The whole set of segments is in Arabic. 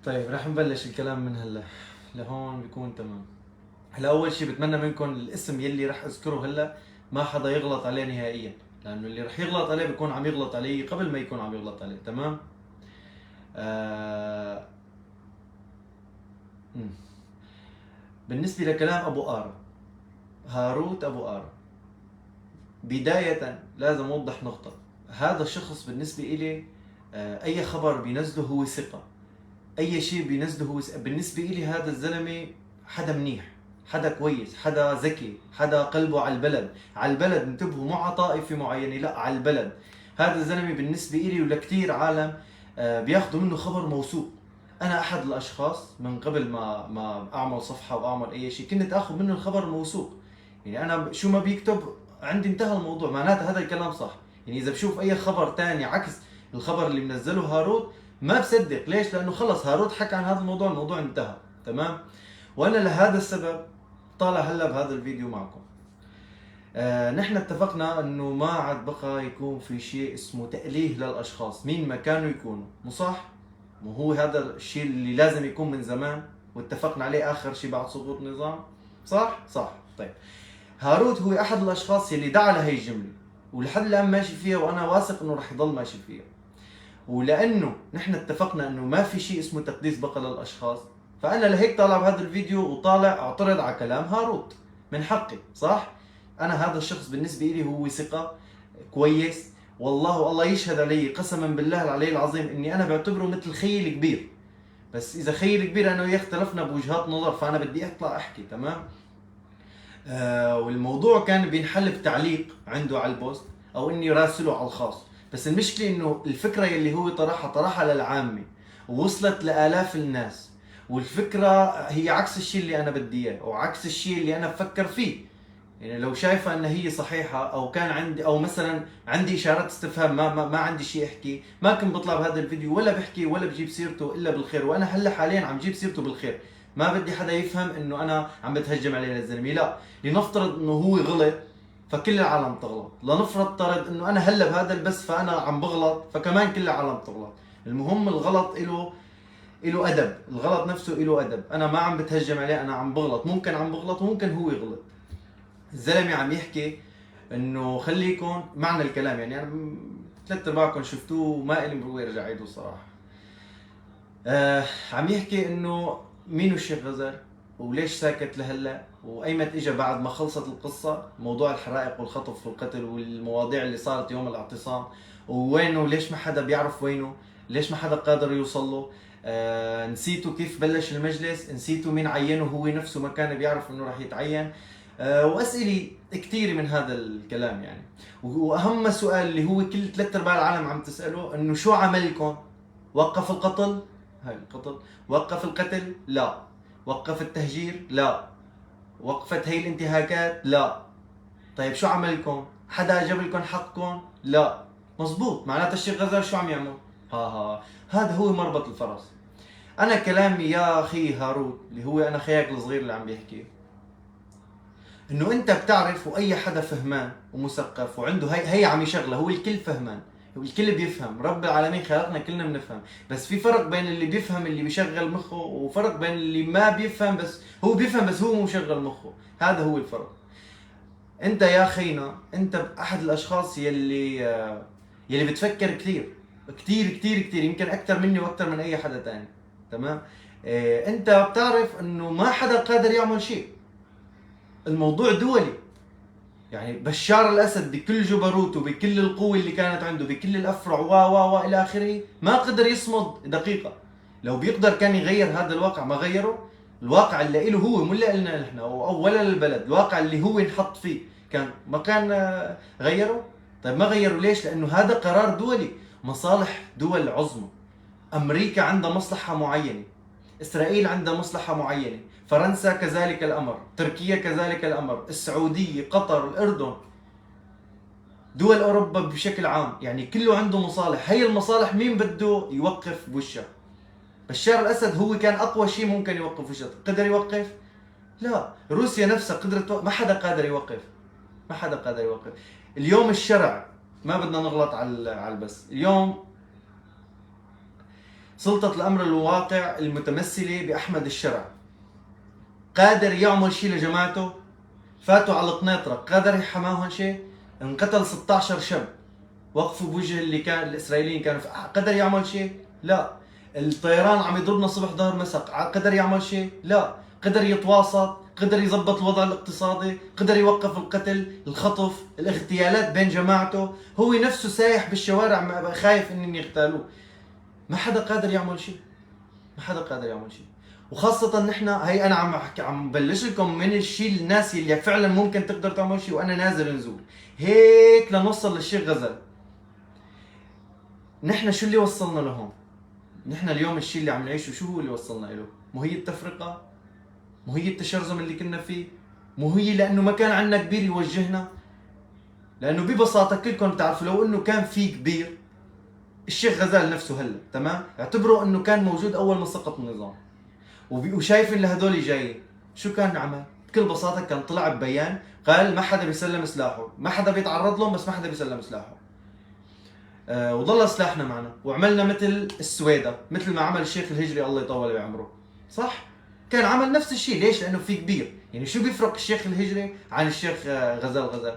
طيب رح نبلش الكلام من هلا لهون بيكون تمام. هلا اول شيء بتمنى منكم الاسم يلي رح اذكره هلا ما حدا يغلط عليه نهائيا، لانه اللي رح يغلط عليه بيكون عم يغلط علي قبل ما يكون عم يغلط عليه. تمام. آه... مم. بالنسبة لكلام ابو آر، هاروت ابو آر، بداية لازم اوضح نقطة. هذا الشخص بالنسبة إلي اي خبر بينزله هو ثقة، اي شيء بينزله هو بالنسبه لي هذا الزلمه حدا منيح، حدا كويس، حدا ذكي، حدا قلبه على البلد. على البلد، انتبهوا، مو على طائفه معينه، لا، على البلد. هذا الزلمه بالنسبه لي ولكثير عالم بياخذوا منه خبر موثوق. انا احد الاشخاص من قبل ما اعمل صفحه واعمل اي شيء كنت اخذ منه الخبر موثوق. يعني انا شو ما بيكتب عندي انتهى الموضوع، معناته هذا الكلام صح. يعني اذا بشوف اي خبر تاني عكس الخبر اللي منزله هاروت ما بصدق. ليش؟ لانه خلص هاروت حكى عن هذا الموضوع، الموضوع انتهى. تمام. وانا لهذا السبب طالع هلا بهذا الفيديو معكم. نحن اتفقنا انه ما عاد بقى يكون في شيء اسمه تأليه للاشخاص مين ما كانوا يكونوا، مو صح؟ مو هو هذا الشيء اللي لازم يكون من زمان واتفقنا عليه اخر شيء بعد سقوط النظام؟ صح؟ صح. طيب، هاروت هو احد الاشخاص يلي دعا لهي الجمله، ولحد الان ماشي فيها، وانا واثق انه رح يضل ماشي فيها. ولانه نحن اتفقنا انه ما في شيء اسمه تقديس بقى للاشخاص، فانا لهيك طالع بهذا الفيديو وطالع اعترض على كلام هاروت. من حقي، صح؟ انا هذا الشخص بالنسبه لي هو ثقه كويس، والله الله يشهد علي قسما بالله العلي العظيم اني انا بعتبره مثل خيي الكبير. بس اذا خيي الكبير انا وياه اختلفنا بوجهات نظر فانا بدي اطلع احكي. تمام. والموضوع كان بينحل بتعليق عنده على البوست او اني راسله على الخاص. بس المشكله انه الفكره يلي هو طرحها للعامه ووصلت لالاف الناس، والفكره هي عكس الشيء اللي انا بدي اياه وعكس الشيء اللي انا بفكر فيه. يعني لو شايفه ان هي صحيحه او كان عندي او مثلا عندي اشارات استفهام ما عندي شيء احكي، ما كنت بطلع بهذا الفيديو ولا بحكي ولا بجيب سيرته الا بالخير. وانا هلا حاليا عم جيب سيرته بالخير. ما بدي حدا يفهم انه انا عم بتهجم عليه للزلمه، لا. لنفترض انه هو غلط فكل العالم تغلط، لنفترض انه انا هلا بهذا البث فانا عم بغلط فكمان كل العالم تغلط. المهم الغلط له ادب، الغلط نفسه له ادب. انا ما عم بتهجم عليه، انا عم بغلط، ممكن عم بغلط وممكن هو يغلط. الزلمه عم يحكي انه خليكم معنى الكلام، يعني انا ثلاث ارباعكم شفتوه ما لي مروي ارجع عيده الصراحه. عم يحكي انه مين الشيخ غزر وليش ساكت لهلا، وايمت اجى بعد ما خلصت القصه، موضوع الحرائق والخطف والقتل والمواضيع اللي صارت يوم الاعتصام، ووينه، ليش ما حدا بيعرف وينه، ليش ما حدا قادر يوصل له. نسيتوا كيف بلش المجلس، نسيتوا مين عينه، هو نفسه ما كان بيعرف انه راح يتعين. واسئله كثيره من هذا الكلام يعني. واهم سؤال اللي هو كل ثلاث ارباع العالم عم تساله، انه شو عملكم؟ وقف القتل؟ هاي القتل. وقف القتل؟ لا. وقف التهجير؟ لا. وقفت هي الانتهاكات؟ لا. طيب شو عملكم؟ حدا جاب لكم حقكم؟ لا. مزبوط، معناته الشيخ غزال شو عم يعمل؟ ها هذا هو مربط الفرس. انا كلامي يا اخي هاروت اللي هو انا خياك الصغير اللي عم بيحكي، انه انت بتعرف واي حدا فهمان ومثقف وعنده هي عم يشغله، هو الكل فهمان، هو الكل بيفهم، رب العالمين خلقنا كلنا بنفهم. بس في فرق بين اللي بيفهم اللي بيشغل مخه، وفرق بين اللي ما بيفهم بس هو بيفهم بس هو مو مشغل مخه. هذا هو الفرق. انت يا خينا انت احد الاشخاص يلي بتفكر كثير كثير كثير كثير، يمكن اكثر مني واكثر من اي حدا تاني. تمام. انت بتعرف انه ما حدا قادر يعمل شيء، الموضوع دولي. يعني بشار الاسد بكل جبروته، بكل القوه اللي كانت عنده، بكل الافرع و الى اخره، ما قدر يصمد دقيقه. لو بيقدر كان يغير هذا الواقع ما غيره. الواقع اللي له هو، مو اللي لنا نحن او ولا للبلد، الواقع اللي هو انحط فيه كان ما كان غيره. طيب ما غيره ليش؟ لانه هذا قرار دولي، مصالح دول عظمى. امريكا عندها مصلحه معينه، اسرائيل عندها مصلحه معينه، فرنسا كذلك الامر، تركيا كذلك الامر، السعوديه، قطر، الاردن، دول اوروبا بشكل عام، يعني كله عنده مصالح. هي المصالح مين بده يوقف بوشها؟ بشار الاسد هو كان اقوى شيء ممكن يوقف وشها، قدر يوقف؟ لا. روسيا نفسها قدرت ما حدا قادر يوقف، ما حدا قادر يوقف. اليوم الشرع، ما بدنا نغلط على البس، اليوم سلطة الأمر الواقع المتمثلة بأحمد الشرع قادر يعمل شيء لجماعته؟ فاتوا على القنيطرة قادر يحماهم شيء؟ انقتل 16 شاب وقفوا بوجه اللي كان الإسرائيليين كانوا قدر يعمل شيء؟ لا. الطيران عم يضربنا صبح ظهر مساء قدر يعمل شيء؟ لا. قدر يتواصل، قدر يضبط الوضع الاقتصادي، قدر يوقف القتل، الخطف، الاغتيالات بين جماعته، هو نفسه سايح بالشوارع خايف انهم يغتالوه. ما حدا قادر يعمل شيء. ما حدا قادر يعمل شيء. وخاصة نحن هي انا عم احكي عم بلش لكم من الشيء الناس اللي فعلا ممكن تقدر تعمل شيء وانا نازل نزول. هيك لنوصل للشيخ غزال. نحن شو اللي وصلنا لهون؟ نحن اليوم الشيء اللي عم نعيشه شو هو اللي وصلنا له؟ مو هي التفرقة؟ مو هي التشرذم اللي كنا فيه؟ مو هي لانه ما كان عندنا كبير يوجهنا؟ لانه ببساطة كلكم بتعرفوا لو انه كان في كبير الشيخ غزال نفسه هلا تمام؟ اعتبروا انه كان موجود اول ما سقط النظام وشايفين لهدول جايين، شو كان عمل؟ بكل بساطة كان طلع ببيان قال ما حدا بيسلم سلاحه، ما حدا بيتعرض لهم بس ما حدا بيسلم سلاحه. وضل سلاحنا معنا وعملنا مثل السويدة، مثل ما عمل الشيخ الهجري الله يطول بعمره. صح؟ كان عمل نفس الشيء، ليش؟ لانه في كبير، يعني شو بيفرق الشيخ الهجري عن الشيخ غزال؟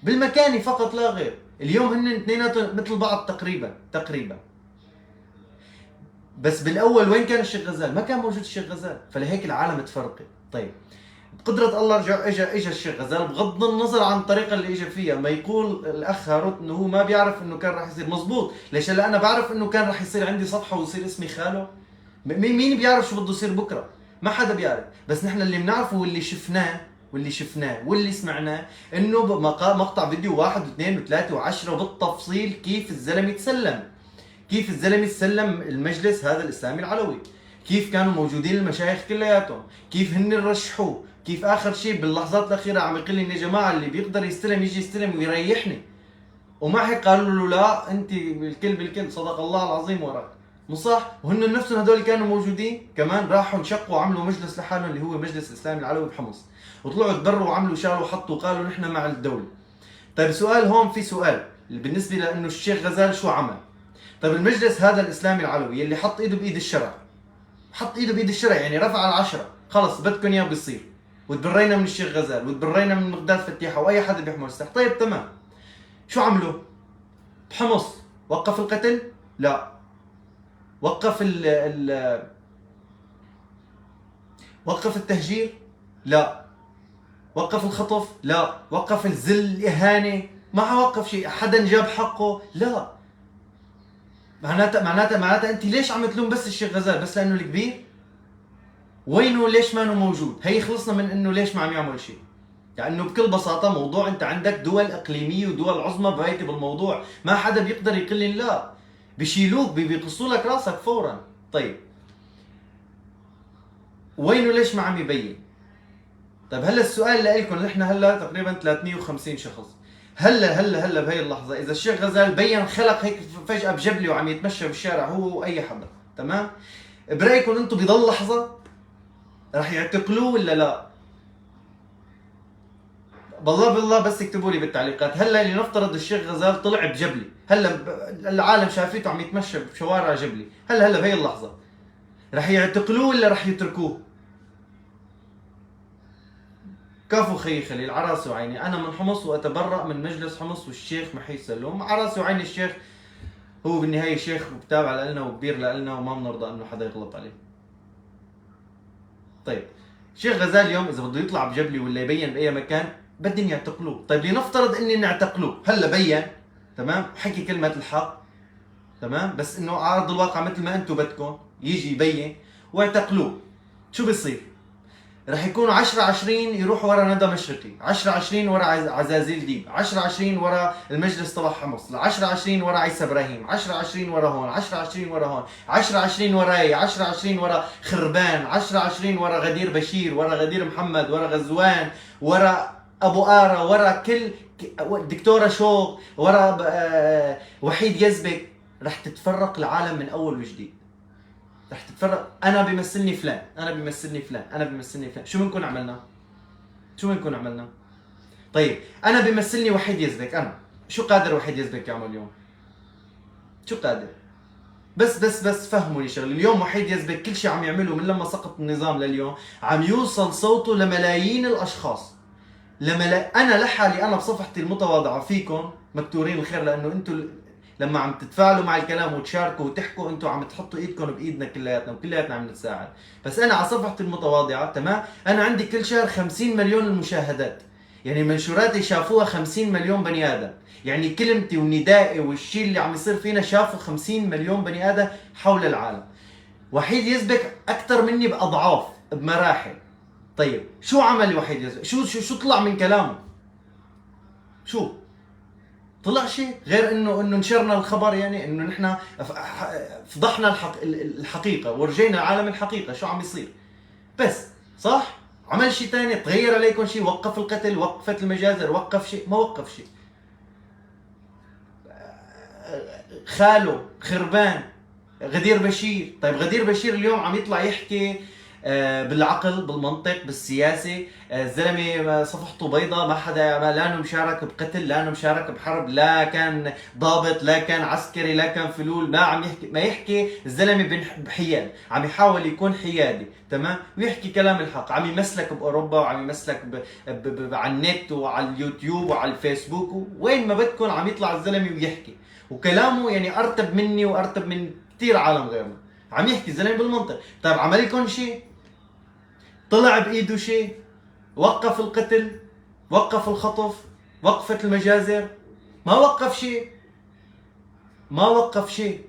بالمكاني فقط لا غير. اليوم هن اثنيناتهم مثل بعض تقريبا. بس بالاول وين كان الشيخ غزال؟ ما كان موجود الشيخ غزال، فلهيك العالم تفرقت. طيب بقدرة الله رجع اجى الشيخ غزال بغض النظر عن الطريقة اللي اجى فيها. ما يقول الاخ هاروت انه هو ما بيعرف انه كان راح يصير مزبوط، ليش؟ هلا انا بعرف انه كان راح يصير عندي صفحة ويصير اسمي خاله. مين بيعرف شو بده يصير بكره؟ ما حدا بيعرف، بس نحن اللي بنعرفه واللي شفناه واللي سمعناه انه مقطع فيديو 1 و2 و3 و10 بالتفصيل كيف الزلمه تسلم، كيف الزلمه تسلم المجلس هذا الاسلامي العلوي، كيف كانوا موجودين المشايخ كلياتهم، كيف هن رشحوه، كيف اخر شيء باللحظات الاخيره عم يقول لي يا جماعه اللي بيقدر يستلم يجي يستلم ويريحني. وما هيك قالوا له لا انت بالكل صدق الله العظيم وراك. مو صح؟ وهن نفسهم هذول كانوا موجودين كمان راحوا انشقوا وعملوا مجلس لحالهم اللي هو مجلس الاسلامي العلوي بحمص، وطلعوا تبروا وعملوا شالوا وحطوا وقالوا نحن مع الدوله. طيب سؤال هون، في سؤال بالنسبه لانه الشيخ غزال شو عمل؟ طيب المجلس هذا الاسلامي العلوي اللي حط ايده بايد الشرع، حط ايده بايد الشرع يعني رفع العشرة، خلص بدكم اياه بيصير، وتبرينا من الشيخ غزال وتبرينا من مقداد فتيحه واي حدا بيحمل سلاح. طيب تمام، شو عملوا؟ بحمص وقف القتل؟ لا. وقف وقف التهجير؟ لا. وقف الخطف؟ لا. وقف الذل الإهانة؟ ما وقف شيء. حدا جاب حقه؟ لا. معناتها انت ليش عم تلوم بس الشيخ غزال؟ بس لانه الكبير؟ وينه؟ ليش ما موجود؟ هي خلصنا من انه ليش ما عم يعمل شيء. لانه يعني بكل بساطه موضوع انت عندك دول اقليميه ودول عظمى بايته بالموضوع، ما حدا بيقدر يقول لي لا، بيشيلوك بيقصوا لك راسك فورا. طيب وينه؟ ليش ما عم يبين؟ طيب هلا السؤال لكم، نحن هلا تقريبا 350 شخص، هلا بهي اللحظه اذا الشيخ غزال بين خلق هيك فجاه بجبلي وعم يتمشى بالشارع هو واي حدا، تمام؟ برايكم انتم بضل لحظه رح يعتقلوه ولا لا؟ بالله بس اكتبوا لي بالتعليقات. هلا لنفترض الشيخ غزال طلع بجبلي، هلا العالم شافيته عم يتمشى بشوارع جبلي، هلا بهي اللحظه رح يعتقلوه ولا رح يتركوه؟ كفو خيي خليل، على راسي وعيني، انا من حمص واتبرأ من مجلس حمص والشيخ محي سلوم، على راسي وعيني. الشيخ هو بالنهايه شيخ وبتابع لنا وكبير لنا وما بنرضى انه حدا يغلط عليه. طيب الشيخ غزال اليوم اذا بده يطلع بجبلي ولا يبين باي مكان بدهم يعتقلوه. طيب لنفترض اني نعتقلوه، هلا بين تمام حكي كلمه الحق تمام، بس انه على ارض الواقع مثل ما انتم بدكم يجي يبين واعتقلوه، شو بيصير؟ رح يكونوا 10-20 يروحوا ورا ندى مشرقي، 10-20 ورا عزازيل ديب، 10-20 ورا المجلس تبع حمص، 10-20 ورا عيسى ابراهيم، 10-20 ورا هون، 10-20 ورا هون، 10-20 وراي، 10-20 ورا خربان، 10-20 ورا غدير بشير، ورا غدير محمد، ورا غزوان، ورا ابو آرة، ورا كل دكتورة شوق، ورا وحيد يزبك. رح تتفرق العالم من اول وجديد، رح تتفرق. انا بيمثلني فلان، انا بيمثلني فلان، انا بيمثلني فلان. شو بنكون عملنا؟ شو بنكون عملنا؟ طيب انا بيمثلني وحيد يزبك، انا شو قادر وحيد يزبك يعمل اليوم؟ شو قادر؟ بس فهموني شغله. اليوم وحيد يزبك كل شيء عم يعمله من لما سقط النظام لليوم عم يوصل صوته لملايين الاشخاص. انا لحالي، انا بصفحتي المتواضعه فيكم مكتورين الخير، لانه انتم لما عم تتفاعلوا مع الكلام وتشاركوا وتحكوا انتم عم تحطوا ايدكم بايدنا كلياتنا، وكلياتنا عم نتساعد. بس انا على صفحتي المتواضعه تمام، انا عندي كل شهر 50 مليون المشاهدات، يعني منشوراتي شافوها 50 مليون بني ادم، يعني كلمتي وندائي والشيء اللي عم يصير فينا شافوا 50 مليون بني ادم حول العالم. وحيد يزبك اكثر مني باضعاف بمراحل. طيب شو عمل وحيد يزبك؟ شو طلع من كلامه؟ شو طلع شيء غير انه نشرنا الخبر، يعني انه نحن فضحنا الحقيقه، ورجينا العالم الحقيقه شو عم يصير. بس صح؟ عمل شيء ثاني؟ تغير عليكم شيء؟ وقف القتل، وقفت المجازر، وقف شيء؟ ما وقف شيء. خاله خربان غدير بشير. طيب غدير بشير اليوم عم يطلع يحكي بالعقل بالمنطق بالسياسي. الزلمه صفحته بيضاء، ما حدا لا انه مشارك بقتل، لا انه مشارك بحرب، لا كان ضابط، لا كان عسكري، لا كان فلول، ما عم يحكي، ما يحكي الزلمه بحياد، عم يحاول يكون حيادي تمام ويحكي كلام الحق. عم يمسلك باوروبا وعم يمسلك على النت وعلى اليوتيوب وعلى الفيسبوك، وين ما بدكم عم يطلع الزلمه ويحكي، وكلامه يعني ارتب مني وارتب من كثير عالم غيرنا. عم يحكي الزلمه بالمنطق. طيب عمل لكم شيء؟ طلع بايده شيء؟ وقف القتل، وقف الخطف، وقفت المجازر؟ ما وقف شيء، ما وقف شيء.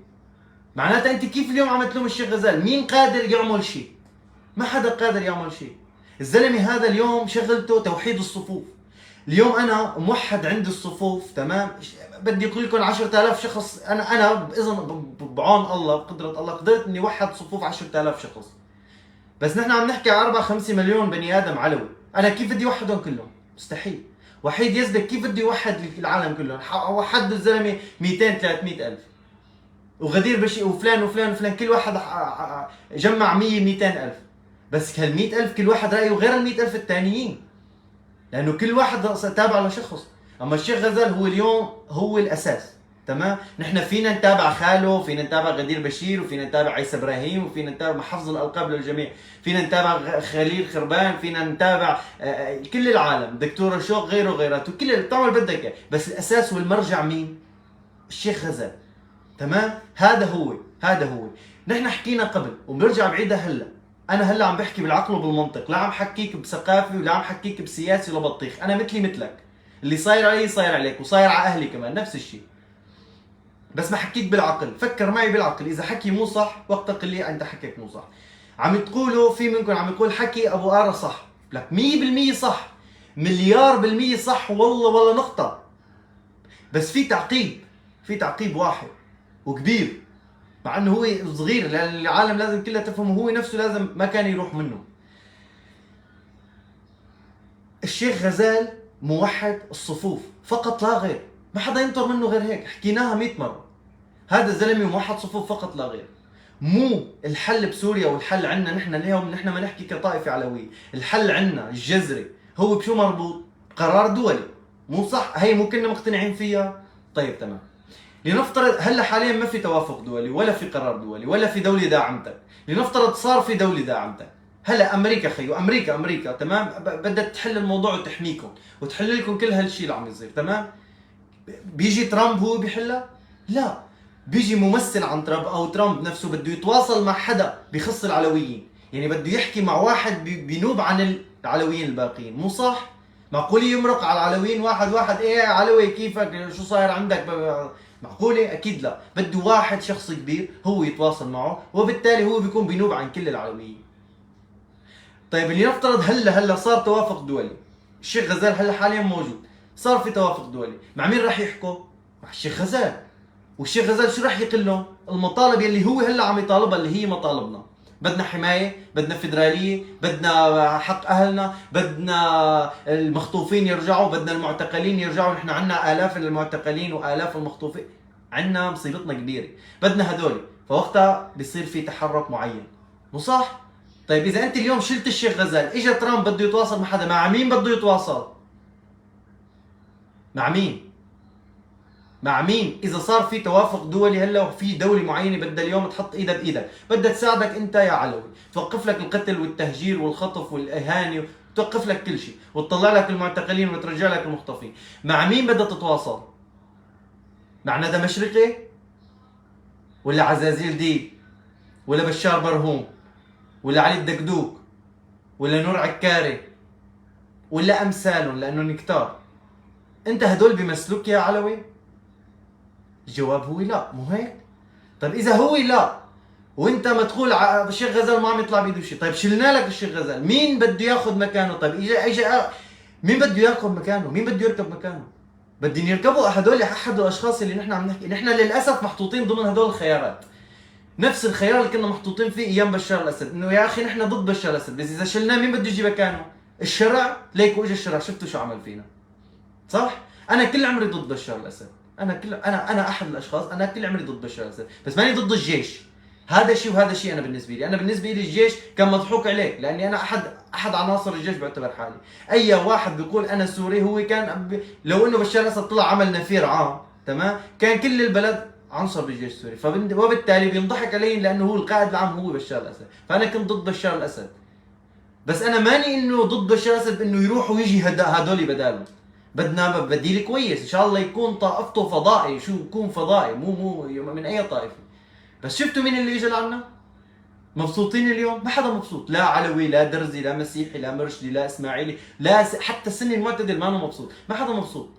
معناتها انت كيف اليوم عم تلوم الشيخ غزال؟ مين قادر يعمل شيء؟ ما حدا قادر يعمل شيء. الزلمه هذا اليوم شغلته توحيد الصفوف. اليوم انا موحد عندي الصفوف تمام، بدي اقول لكم 10000 شخص، انا باذن بعون الله بقدره الله قدرت اني اوحد صفوف 10000 شخص. بس نحن عم نحكي على 4 5 مليون بني ادم علوي، انا كيف بدي اوحدهم كلهم؟ مستحيل. وحيد يزبك كيف بده يوحد العالم كلهم؟ وحد الزلمه 200 300 الف، وغدير بشير وفلان وفلان وفلان كل واحد جمع 100 200 الف. بس هال 100 الف كل واحد رايه غير ال 100 الف الثانيين، لانه كل واحد تابع لشخص. اما الشيخ غزال هو اليوم هو الاساس تمام. نحن فينا نتابع خاله، فينا نتابع غدير بشير، وفينا نتابع عيسى ابراهيم، وفينا نتابع محفظ الالقاب للجميع، فينا نتابع خليل خربان، فينا نتابع كل العالم، دكتور شوق غيره غيراته، كل طبعا بدك اياه. بس الاساس والمرجع مين؟ الشيخ غزال تمام. هذا هو. نحن حكينا قبل وبنرجع بعيدها هلا. انا هلا عم بحكي بالعقل وبالمنطق، لا عم حكيك بثقافي ولا عم حكيك بسياسي لبطيخ. انا مثلي مثلك، اللي صاير علي صاير عليك وصاير على اهلي كمان نفس الشيء. بس ما حكيت بالعقل، فكر معي بالعقل. اذا حكي مو صح وقتها قل لي انت حكيك مو صح. عم تقولوا في منكم عم يقول حكي ابو آرة صح، لك 100% صح، مليار بالمية صح، والله نقطة. بس في تعقيب واحد وكبير، مع انه هو صغير لان العالم لازم كلها تفهمه، هو نفسه لازم ما كان يروح منه. الشيخ غزال موحد الصفوف فقط لا غير، ما حدا ينطر منه غير هيك، حكيناها 100 مرة. هذا الزلمه موحد صفوف فقط لا غير. مو الحل بسوريا والحل عندنا نحن اليوم، نحن ما نحكي كطائفه علويه، الحل عندنا الجذري هو بشو مربوط؟ قرار دولي، مو صح؟ هي مو كنا مقتنعين فيها؟ طيب تمام. لنفترض هلا حاليا ما في توافق دولي ولا في قرار دولي ولا في دوله داعمتك، لنفترض صار في دوله داعمتك. هلا امريكا خيو، امريكا تمام بدها تحل الموضوع وتحميكم وتحل لكم كل هالشيء اللي عم يصير تمام. بيجي ترامب هو بيحلها؟ لا، بيجي ممثل عن ترامب او ترامب نفسه بده يتواصل مع حدا بخص العلويين، يعني بده يحكي مع واحد بينوب عن العلويين الباقيين، مو صح؟ معقول يمرق على العلويين واحد ايه علوي كيفك شو صاير عندك؟ معقوله؟ اكيد لا. بده واحد شخص كبير هو يتواصل معه، وبالتالي هو بيكون بينوب عن كل العلويين. طيب اللي نفترض هلا صار توافق دولي، الشيخ غزال هلا حاليا موجود، صار في توافق دولي، مع مين راح يحكوا؟ مع الشيخ غزال. والشيخ غزال شو راح يقول لهم؟ المطالب يلي هو هلا عم يطالبها اللي هي مطالبنا، بدنا حمايه، بدنا فدراليه، بدنا حق اهلنا، بدنا المخطوفين يرجعوا، بدنا المعتقلين يرجعوا، نحن عندنا الاف المعتقلين والاف المخطوفين، عندنا مصيبتنا كبيره، بدنا هدول، فوقتها بيصير في تحرك معين، مو صح؟ طيب اذا انت اليوم شلت الشيخ غزال، اجى ترامب بده يتواصل مع حدا، مع مين بده يتواصل؟ مع مين؟ مع مين؟ اذا صار في توافق دولي هلا وفي دوله معينه بدها اليوم تحط ايدها بايدك، بدها تساعدك انت يا علوي، توقف لك القتل والتهجير والخطف والاهانه، توقف لك كل شيء، وتطلع لك المعتقلين وترجع لك المختطفين، مع مين بدها تتواصل؟ مع ندى مشرقي؟ ولا عزازيل دي؟ ولا بشار برهوم؟ ولا علي الدقدوق؟ ولا نور عكاري؟ ولا امثالهم لانهم كتار؟ انت هدول بيمثلوك يا علوي؟ الجواب هو لا، مو هيك؟ طيب اذا هو لا وانت مدخول الشيخ غزال ما عم يطلع بايده شيء، طيب شلنا لك الشيخ غزال، مين بده ياخذ مكانه؟ طيب اجى مين بده ياخذ مكانه؟ مين بده يركب مكانه؟ بدهم يركبوا هدول احد الاشخاص اللي نحن عم نحكي، نحن للاسف محطوطين ضمن هدول الخيارات. نفس الخيار اللي كنا محطوطين فيه ايام بشار الاسد، انه يا اخي نحن ضد بشار الاسد، بس اذا شلناه مين بده يجي مكانه؟ الشرع. ليكوا اجى الشرع، شفتوا شو عمل فينا؟ صح؟ انا كل عمري ضد بشار الاسد، انا احد الاشخاص، انا كل عمري ضد بشار الاسد، بس ماني ضد الجيش. هذا شيء وهذا شيء. انا بالنسبه لي الجيش كان مضحوك عليه، لاني انا احد عناصر الجيش بعتبر حالي. اي واحد بيقول انا سوري هو كان لو انه بشار الاسد طلع عمل نفير عام، تمام، كان كل البلد عنصر بالجيش السوري، وبالتالي بينضحك علي لانه هو القائد العام هو بشار الاسد، فانا كنت ضد بشار الاسد. بس انا ماني انه ضد بشار الاسد انه يروح ويجي هدول بداله. بدنا بديل كويس ان شاء الله يكون طائفته فضائي، شو يكون فضائي، مو من اي طائفه. بس شفتوا مين اللي اجى لعنا؟ مبسوطين اليوم؟ ما حدا مبسوط، لا علوي لا درزي لا مسيحي لا مرشدي لا اسماعيلي لا حتى السني المعتدل ما مبسوط، ما حدا مبسوط،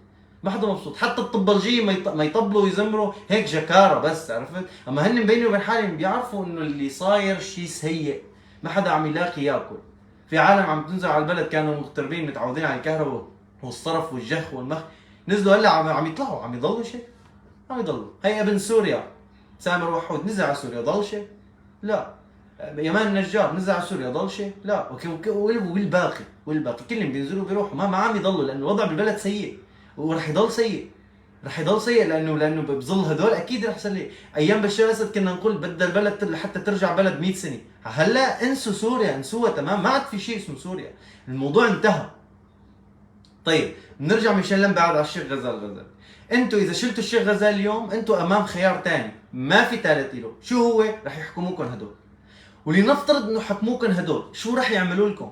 ما حدا مبسوط. حتى الطبلجيه ما يطبلوا ويزمروا هيك جكاره بس، عرفت؟ اما هن بيني وبين حالهم بيعرفوا انه اللي صاير شيء سيء، ما حدا عم يلاقي ياكل. في عالم عم تنزل على البلد كانوا مغتربين متعودين على الكهرباء والصرف والجخ والمخ، نزلوا هلا عم يطلعوا، عم يضلوا شيء؟ عم يضلوا. هي ابن سوريا سامر وحود نزل على سوريا ضل شيء؟ لا. يمان النجار نزل على سوريا ضل شيء؟ لا. والباقي كلهم بينزلوا بيروحوا، ما عم يضلوا، لانه الوضع بالبلد سيء ورح يضل سيء، لانه بظل هدول اكيد رح يصير لي. ايام بشار الاسد كنا نقول بدها البلد حتى ترجع بلد 100 سنه، هلا انسوا سوريا، انسوها تمام، ما عاد في شيء اسمه سوريا، الموضوع انتهى. طيب بنرجع مشان بعد على الشيخ غزال. انتوا اذا شلتوا الشيخ غزال اليوم انتوا امام خيار ثاني ما في ثالث له، شو هو؟ رح يحكموكم هدول. ولنفترض انه حكموكم هدول، شو رح يعملوا لكم؟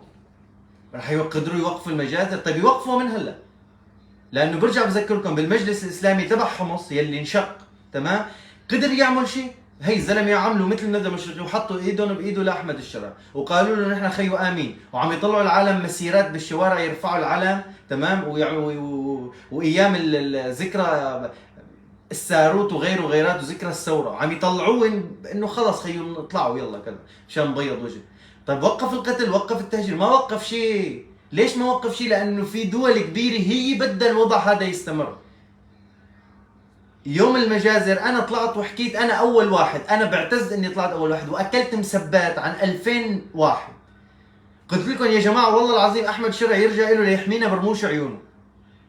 رح يقدروا يوقفوا المجازر؟ طيب يوقفوا من هلا، لانه برجع بذكركم بالمجلس الاسلامي تبع حمص يلي انشق، تمام، قدر يعمل شيء؟ هي الزلمه عملوا مثل ندى مشرقي وحطوا ايدهم بايده لاحمد الشرع وقالوا له نحن خيو امين، وعم يطلعوا العالم مسيرات بالشوارع يرفعوا العلم، تمام، وايام الذكرى الساروت وغيرات وذكرى الثوره عم يطلعوه انه خلص خيو اطلعوا يلا كذا مشان نبيض وجه. طيب وقف القتل، وقف التهجير، ما وقف شيء. ليش ما وقف شيء؟ لانه في دول كبيره هي بدها الوضع هذا يستمر. يوم المجازر انا طلعت وحكيت، انا اول واحد، انا بعتز اني طلعت اول واحد واكلت مسبات عن 2000 واحد. قلت لكم يا جماعه والله العظيم احمد شرع يرجع له ليحمينا برموش عيونه،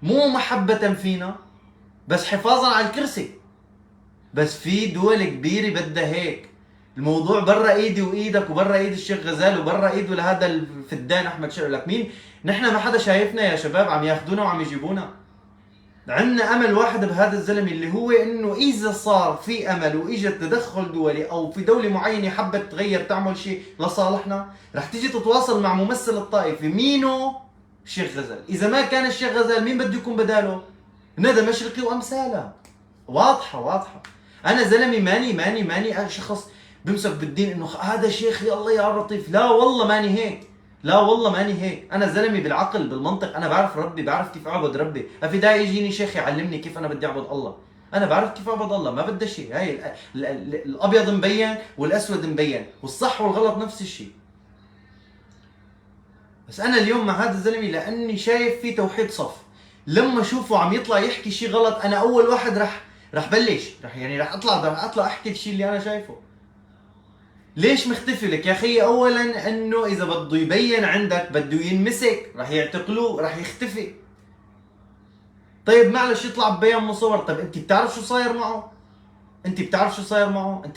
مو محبه فينا بس حفاظا على الكرسي. بس في دول كبيره بدها هيك. الموضوع برا ايدي وايدك وبرا ايد الشيخ غزال وبرا ايده لهذا الفدان احمد شرع. لك مين؟ نحن ما حدا شايفنا يا شباب، عم ياخذونا وعم يجيبونا. عندنا امل واحد بهذا الزلمه اللي هو انه اذا صار في امل واجى تدخل دولي او في دوله معينه حبت تغير تعمل شيء لصالحنا، رح تيجي تتواصل مع ممثل الطائفه، مينو؟ الشيخ غزال. اذا ما كان الشيخ غزال مين بده يكون بداله؟ ندى مشرقي وامثالها. واضحه. انا زلمه ماني شخص بمسك بالدين انه هذا شيخ الله يا لطيف، لا والله ماني هيك. انا زلمه بالعقل بالمنطق، انا بعرف ربي، بعرف كيف اعبد ربي. في داعي يجيني شيخ يعلمني كيف انا بدي اعبد الله. انا بعرف كيف اعبد الله، ما بدي شيء. هاي الابيض مبين والاسود مبين والصح والغلط نفس الشيء. بس انا اليوم مع هذا الزلمه لاني شايف في توحيد صف. لما اشوفه عم يطلع يحكي شيء غلط انا اول واحد رح بلش رح اطلع احكي الشيء اللي انا شايفه. ليش مختفي؟ لك يا اخي اولا انه اذا بده يبين عندك بده ينمسك، رح يعتقلوه، رح يختفي. طيب معلش يطلع ببيان مصور. طيب انت بتعرف شو صاير معه؟ انت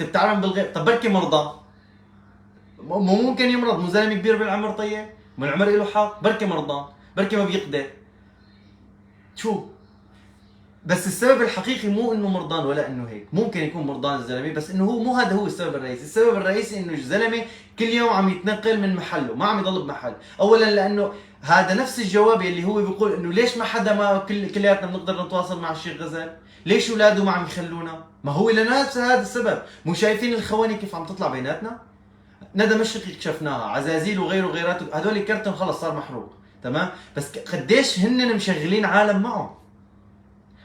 بتعرف بالغيب. طب بركي مرضى، ممكن يمرض، مو زلمه كبير بالعمر. طيب ما العمر له حق، بركي مرضى، بركي ما بيقدر. شو بس السبب الحقيقي مو انه مرضان ولا انه هيك، ممكن يكون مرضان الزلمه بس انه هو مو هذا هو السبب الرئيسي، السبب الرئيسي انه الزلمه كل يوم عم يتنقل من محله، ما عم يضل بمحل، اولا لانه هذا نفس الجواب اللي هو بيقول انه ليش ما حدا ما كلياتنا بنقدر نتواصل مع الشيخ غزال؟ ليش اولاده ما عم يخلونا؟ ما هو لنفس هذا السبب، مو شايفين الخوني كيف عم تطلع بيناتنا؟ ندى مشرقي اكتشفناها، عزازيل وغيره غيراته، هدول كرتون خلص صار محروق، تمام؟ بس قديش هن مشغلين عالم معهم؟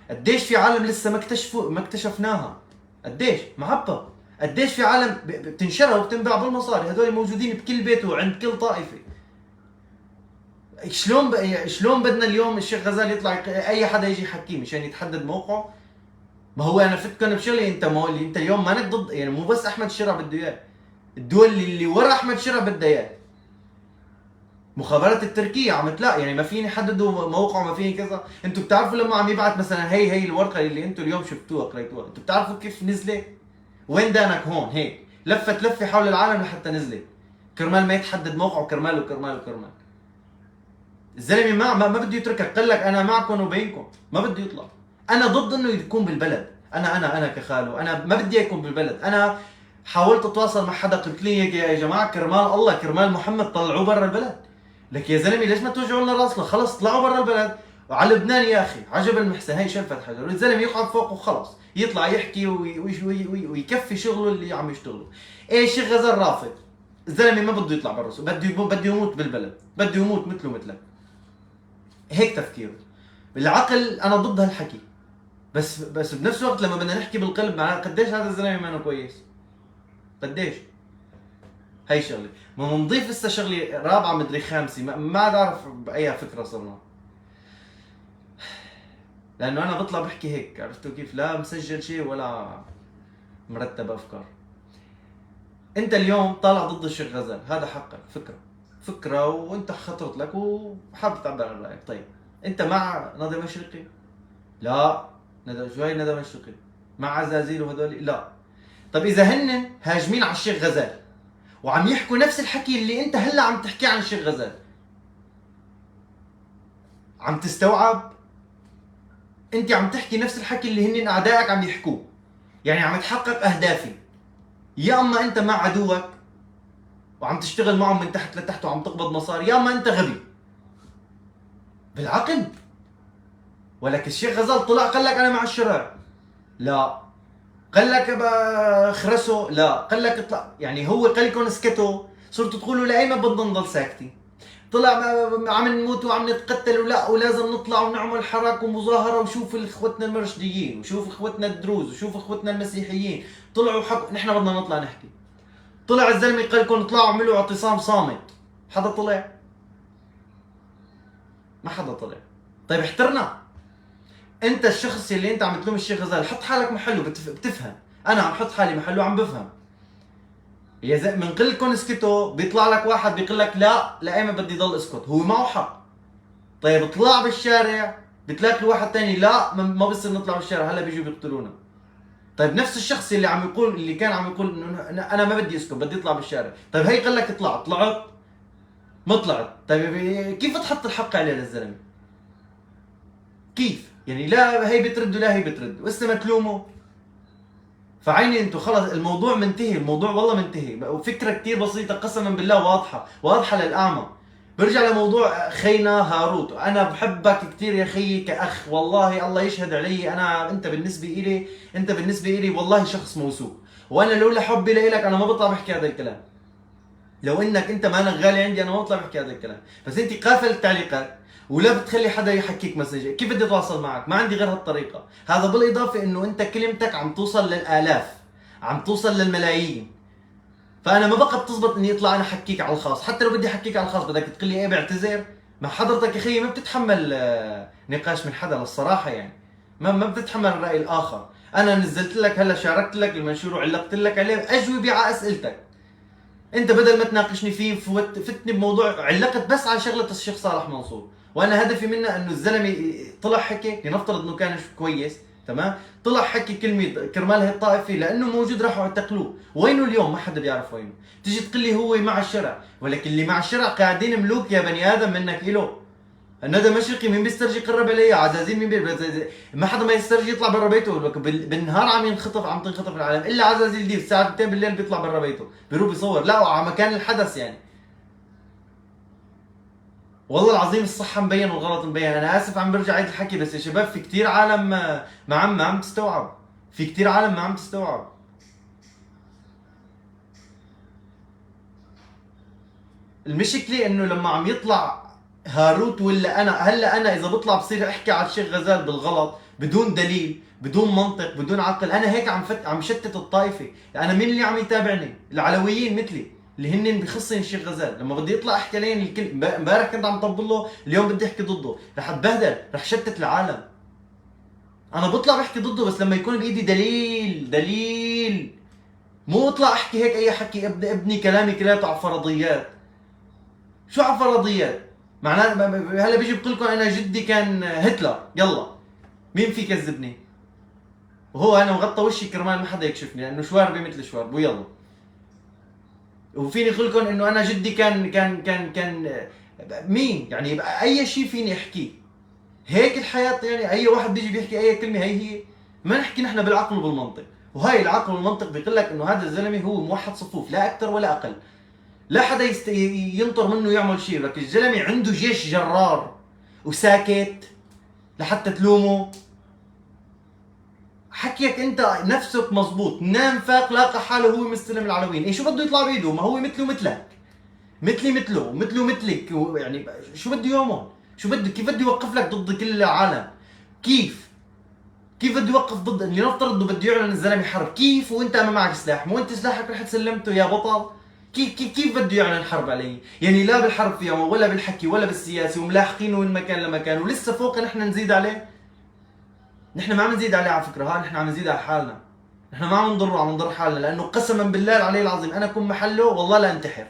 قديش في عالم لسه ما اكتشفناها؟ قديش معبى؟ قديش في عالم بتنشرى وبتنباع بالمصاري؟ هدول موجودين بكل بيت وعند كل طائفه. شلون بدنا اليوم الشيخ غزال يطلع اي حدا يجي يحكيه مشان يتحدد موقعه؟ ما هو انا فتكن بشغله، انت ما اللي انت اليوم مانك ضد، يعني مو بس احمد الشرع بده اياه، الدول اللي ورا احمد الشرع بدها اياه. مخابرات التركية عم تلاقي يعني ما فيني حددوا موقعه، ما فيني كذا. انتوا بتعرفوا لما عم يبعث مثلا هي الورقة اللي انتوا اليوم شفتوها قريتوها، انتوا بتعرفوا كيف نزلت؟ وين دانك هون هيك لفت لفة حول العالم لحتى نزلت، كرمال ما يتحدد موقعه، كرمال وكرمال وكرمال. الزلمة ما بده يتركك، قال لك انا معكم وبينكم، ما بده يطلع. انا ضد انه يكون بالبلد، انا كخاله انا ما بدي يكون بالبلد. انا حاولت اتواصل مع حدا، قلت لي يا جماعة كرمال الله كرمال محمد طلعوه برا البلد. لك يا زلمه ليش ما توجعوا لنا راسنا؟ خلص طلعوا برا البلد. وعلى لبنان يا اخي عجب المحسن، هي شلفت حجر، الزلمه يقعد فوق وخلص يطلع يحكي ويكفي شغله اللي عم يشتغله. ايه الشيخ غزال رافض، الزلمه ما بده يطلع برا، بده يموت بالبلد، بده يموت مثله مثلك. هيك تفكيره. بالعقل انا ضد هالحكي، بس بنفس الوقت لما بدنا نحكي بالقلب معناه قديش هذا الزلمه ما كويس، قديش. هي شغله. ما بنضيف لسه شغله رابعه مدري خامسه، ما عاد اعرف باي فكره صرنا. لانه انا بطلع بحكي هيك، عرفتوا كيف؟ لا مسجل شيء ولا مرتب افكار. انت اليوم طالع ضد الشيخ غزال، هذا حقك، فكره وانت خطرت لك وحابب تعبر عن رايك. طيب انت مع ندى مشرقي؟ لا. شو هي ندى مشرقي؟ مع عزازيل وهذول؟ لا. طيب اذا هن هاجمين على الشيخ غزال وعم يحكوا نفس الحكي اللي انت هلا عم تحكيه عن الشيخ غزال، عم تستوعب؟ انت عم تحكي نفس الحكي اللي هن اعدائك عم يحكوه، يعني عم تحقق اهدافي. يا اما انت مع عدوك وعم تشتغل معهم من تحت لتحت وعم تقبض مصاري، يا اما انت غبي بالعقل. ولك الشيخ غزال طلع قال لك انا مع الشرع؟ لا. قال لك خرسوا؟ لا. قال لك اطلع، يعني هو قال لكم اسكتوا، صرتوا تقولوا لايما بدنا نضل ساكتين. طلع عم نموت وعم نتقتل ولا ولازم نطلع ونعمل حرك ومظاهره، وشوف اخوتنا المرشديين وشوف اخوتنا الدروز وشوف اخوتنا المسيحيين طلعوا حكوا نحن بدنا نطلع نحكي. طلع الزلمه قال لكم اطلعوا اعملوا اعتصام صامت، حدا طلع؟ ما حدا طلع. طيب احترنا. انت الشخص اللي انت عم تلوم الشيخ غزال حط حالك محله، بتفهم. انا عم حط حالي محله عم بفهم. يا زلمه بنقول لكم اسكتوا، بيطلع لك واحد بيقول لك لا لايما بدي ضل اسكت، هو معه حق. طيب اطلع بالشارع بتلاقي واحد تاني لا ما بصير نطلع بالشارع هلا بيجوا بيقتلونا. طيب نفس الشخص اللي عم يقول، اللي كان عم يقول انه انا ما بدي اسكت بدي اطلع بالشارع، طيب هي قال لك اطلع، طلعت؟ ما طلعت. طيب كيف تحط الحق عليه للزلمه؟ كيف؟ يعني لا هي بترد ولا هي بترد واسا ما تلومه. فعيني انتوا خلص الموضوع منتهي، الموضوع والله منتهي، وفكره كثير بسيطه قسما بالله، واضحه للاعمى. برجع لموضوع خينا هاروت، انا بحبك كثير يا خيي كاخ، والله الله يشهد علي، انت بالنسبه الي والله شخص موثوق، وانا لولا حبي لك انا ما بطلع بحكي هذا الكلام. لو انك انت مالك غالي عندي انا ما بطلع بحكي هذا الكلام، بس انت قافل التعليقات ولا بتخلي حدا يحكيك مسج، كيف بدي اتواصل معك؟ ما عندي غير هالطريقه. هذا بالاضافه انه انت كلمتك عم توصل للالاف، عم توصل للملايين، فانا ما بقى بتزبط اني اطلع انا احكيك على الخاص. حتى لو بدي احكيك على الخاص بدك تقول لي ايه بعتذر؟ ما حضرتك يا اخي ما بتتحمل نقاش من حدا للصراحه، يعني ما بتتحمل الراي الاخر. انا نزلت لك هلا، شاركت لك المنشور وعلقت لك عليه اجوبه على اسئلتك، انت بدل ما تناقشني فيه فتني بموضوع علقت بس على شغله الشيخ صالح منصور، وانا هدفي منه انه الزلمه طلع حكي، لنفترض انه كان كويس تمام، طلع حكي كلمه كرمال هي الطائفه لانه موجود راحوا اعتقلوه، وينه اليوم؟ ما حدا بيعرف وينه. تيجي تقول لي هو مع الشرع، ولكن اللي مع الشرع قاعدين ملوك يا بني ادم منك إله. الندى مشرقي مين بيسترجي يقرب علي؟ عزازيل مين ما حدا ما يسترجي يطلع برا بيته. بالنهار عم ينخطف، عم تنخطف العالم، الا عزازيل دي الساعه 2 بالليل بيطلع برا بيته بيروح بيصور، لا على مكان الحدث يعني. والله العظيم الصح مبين والغلط مبين. انا اسف عم برجع عيد الحكي، بس يا شباب في كثير عالم ما عم تستوعب، في كثير عالم ما عم تستوعب. المشكله انه لما عم يطلع هاروت ولا انا، هلا انا اذا بطلع بصير احكي على الشيخ غزال بالغلط بدون دليل بدون منطق بدون عقل، انا هيك عم شتت الطائفه. انا مين اللي عم يتابعني؟ العلويين مثلي اللي هن بخصني الشيخ غزال. لما بدي اطلع احكي عليه الكل، امبارح كنت عم طبل له، اليوم بدي احكي ضده، رح اتبهدل، رح شتت العالم. انا بطلع بحكي ضده بس لما يكون بايدي دليل، مو اطلع احكي هيك اي حكي، ابني كلامي كلياته على فرضيات. شو على فرضيات؟ معناه هلا بيجي بقول لكم انا جدي كان هتلر، يلا مين في يكذبني؟ وهو انا مغطى وشي كرمال ما حدا يكشفني، لانه شواربي مثل شوارب، ويلا. وفيني اقول لكم انه انا جدي كان مين يعني؟ يبقى اي شيء فيني احكيه. هيك الحياه يعني، اي واحد بيجي بيحكي اي كلمه هي ما نحكي نحن بالعقل وبالمنطق. وهاي العقل والمنطق بيقول لك انه هذا الزلمه هو موحد صفوف، لا اكثر ولا اقل. لا حدا ينطر منه يعمل شيء. لك الزلمه عنده جيش جرار وساكت لحتى تلومه. حكيك انت نفسك مزبوط، نام فاق لاقى حاله هو مستلم العلويين. ايه شو بده يطلع بايده؟ ما هو مثله مثلك، مثلي مثله مثلك يعني. شو بده يعمل؟ شو بده؟ كيف بده يوقف لك ضد كل العالم؟ كيف بده يوقف ضد، لنفترض انه بده يعلن الزلمه حرب، كيف وانت ما معك سلاح؟ مو انت سلاحك رحت سلمته يا بطل؟ كيف بده يعلن حرب علي؟ يعني لا بالحرب فيها ولا بالحكي ولا بالسياسه، وملاحقينه من مكان لمكان، ولسه فوق نحن نزيد عليه. نحن ما عم نزيد عليه على فكره، ها نحن عم نزيد على حالنا. نحن ما عم نضره، عم نضر حالنا، لانه قسما بالله العلي العظيم انا كون محله والله لا انتحر.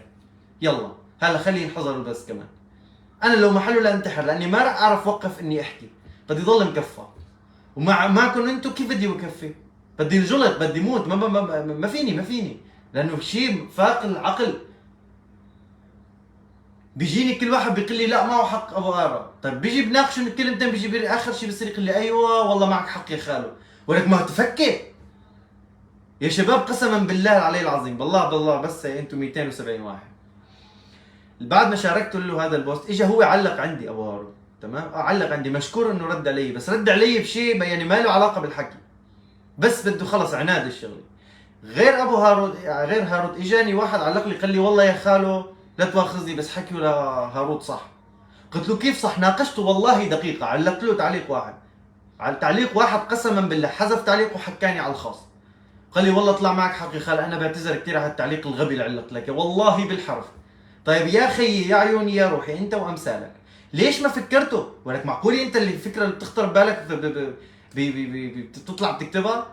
يلا هلا خلي ينحضروا بس كمان. انا لو محله لا انتحر، لاني ما راح اعرف اوقف اني احكي، بدي ضل مكفى. معكم انتم كيف بدي اوقف؟ بدي انجلط، بدي موت، ما فيني لانه شيء فاق العقل. بيجيني كل واحد بيقول لي لا معه حق ابو ارى، طيب بيجي بناقشه الكلمتين، بيجي اخر شيء بصير يقول لي ايوه والله معك حق يا خالو. ولك ما تفكر يا شباب، قسما بالله العلي العظيم، بالله بس انتم 270 واحد. بعد ما شاركت له هذا البوست، اجى هو علق عندي ابو هارون، تمام؟ علق عندي، مشكور انه رد علي، بس رد علي بشيء يعني ما له علاقه بالحكي، بس بده خلص عناد الشغله. غير ابو هارون، غير هاروت، اجاني واحد علق لي قال لي والله يا خالو لا تواخذني بس حكيه لهاروت صح. قلت له كيف صح؟ ناقشته والله دقيقه، علقت له تعليق واحد، على تعليق واحد قسما بالله حذف تعليق وحكاني على الخاص. قال لي والله طلع معك حق يا خال، انا بعتذر كثير على التعليق الغبي اللي علقت لك والله بالحرف. طيب يا خيي يا عيوني يا روحي انت وامثالك، ليش ما فكرته؟ ولك معقولي انت اللي الفكره اللي بتخطر ببالك بتطلع بتكتبها؟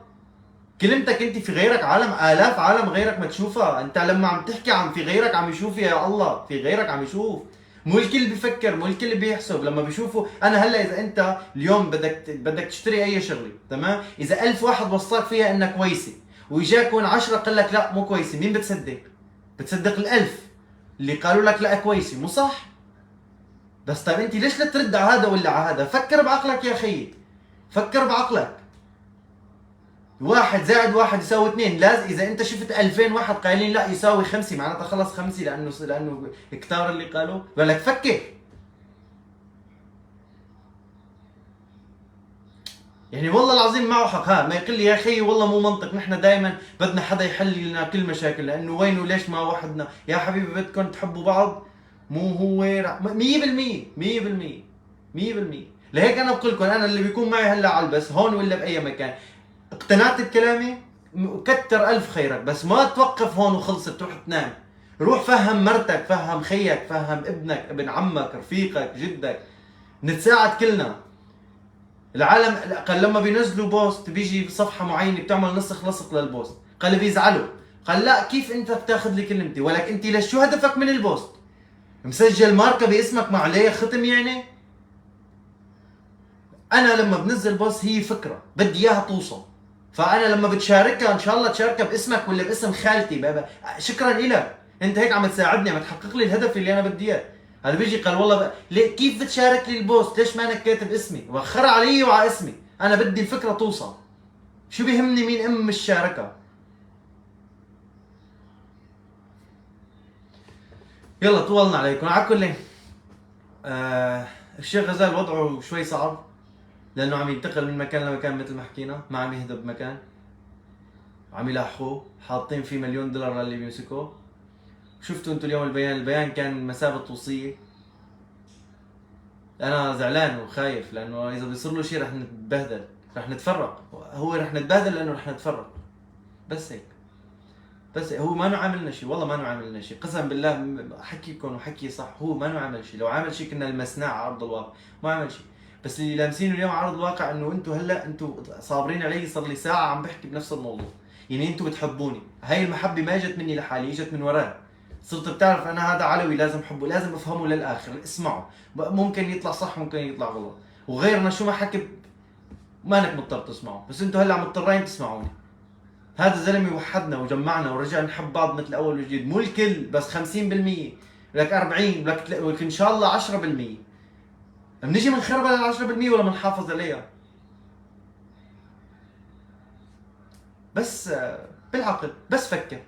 كلمتك انت في غيرك عالم، الاف عالم غيرك ما تشوفها. انت لما عم تحكي عم في غيرك عم يشوف، يا الله في غيرك عم يشوف. مو الكل بيفكر، مو الكل بيحسب. لما بيشوفوا انا هلا، اذا انت اليوم بدك تشتري اي شغله، تمام؟ اذا 1000 واحد وصاك فيها انها كويسه، واجاكم 10 قال لك لا مو كويسه، مين بتصدق؟ بتصدق ال1000 اللي قالوا لك لا كويسه، مو صح؟ بس طيب انت ليش لا ترد على هذا ولا على هذا؟ فكر بعقلك يا خيي، فكر بعقلك. 1+1=2، لازم اذا انت شفت 2000 واحد قايلين لا يساوي 5 معناتها خلص 5، لانه كتار اللي قالوا. بدك فكر يعني. والله العظيم معه حق، ها ما يقول لي يا اخي والله مو منطق، نحن دائما بدنا حدا يحل لنا كل مشاكل، لانه وين وليش ما وحدنا يا حبيبي؟ بدكم تحبوا بعض، مو هو 100% 100%. لهيك انا بقول لكم، انا اللي بيكون معي هلا على البث هون ولا باي مكان، اقتنعت بكلامي كتر الف خيرك، بس ما توقف هون وخلصت تروح تنام. روح فهم مرتك، فهم خيك، فهم ابنك، ابن عمك، رفيقك، جدك، نتساعد كلنا. العالم قال لما بينزلوا بوست بيجي بصفحه معينه بتعمل نسخ لصق للبوست، قال بيزعلوا. قال لا كيف انت بتاخذ لي كلمتي؟ ولك انت ليش؟ شو هدفك من البوست؟ مسجل ماركه باسمك ما عليه ختم يعني؟ انا لما بنزل بوست هي فكره بدي اياها توصل، فانا لما بتشاركها ان شاء الله تشاركها باسمك ولا باسم خالتي بابا، شكرا لك، انت هيك عم تساعدني، عم تحقق لي الهدف اللي انا بدي اياه. هذا بيجي قال والله ليه كيف بتشارك لي البوست؟ ليش ما انك كاتب اسمي؟ وخر علي وعلى اسمي، انا بدي الفكره توصل، شو بيهمني مين الشاركه؟ يلا طولنا عليكم. على كل الشيخ غزال وضعه شوي صعب، لانه عم ينتقل من مكان لمكان مثل ما حكينا، ما عم يهدى بمكان، عم يلاحقوه، حاطين فيه $1,000,000 للي بيمسكوه. شفتوا انتوا اليوم البيان كان مثابة وصية. انا زعلان وخايف، لانه اذا بيصير له شيء رح نتبهدل، رح نتفرق، هو رح نتبهدل لانه رح نتفرق. بس هيك، بس هو ما عاملنا شيء، والله ما عاملنا شيء، قسم بالله حكيكم وحكي صح، هو ما عمل شيء. لو عامل شيء كنا لمسناه على ارض الواقع، ما عمل شيء. بس اللي لامسينه اليوم على ارض الواقع انه انتم هلا انتم صابرين علي، صار لي ساعه عم بحكي بنفس الموضوع. يعني انتم بتحبوني، هاي المحبه ما اجت مني لحالي، اجت من وراي. صرت بتعرف انا هذا علوي لازم احبه، لازم افهمه للاخر، اسمعه، ممكن يطلع صح ممكن يطلع غلط، وغيرنا شو ما حكي ما انك مضطر تسمعه، بس انتم هلا مضطرين تسمعوني. هذا الزلمه وحدنا وجمعنا ورجعنا نحب بعض مثل اول وجديد، مو الكل بس 50%، لك 40، لك ان شاء الله 10%. بنيجي بنخربها لل 10% ولا بنحافظ عليها؟ بس بالعقل، بس فكر.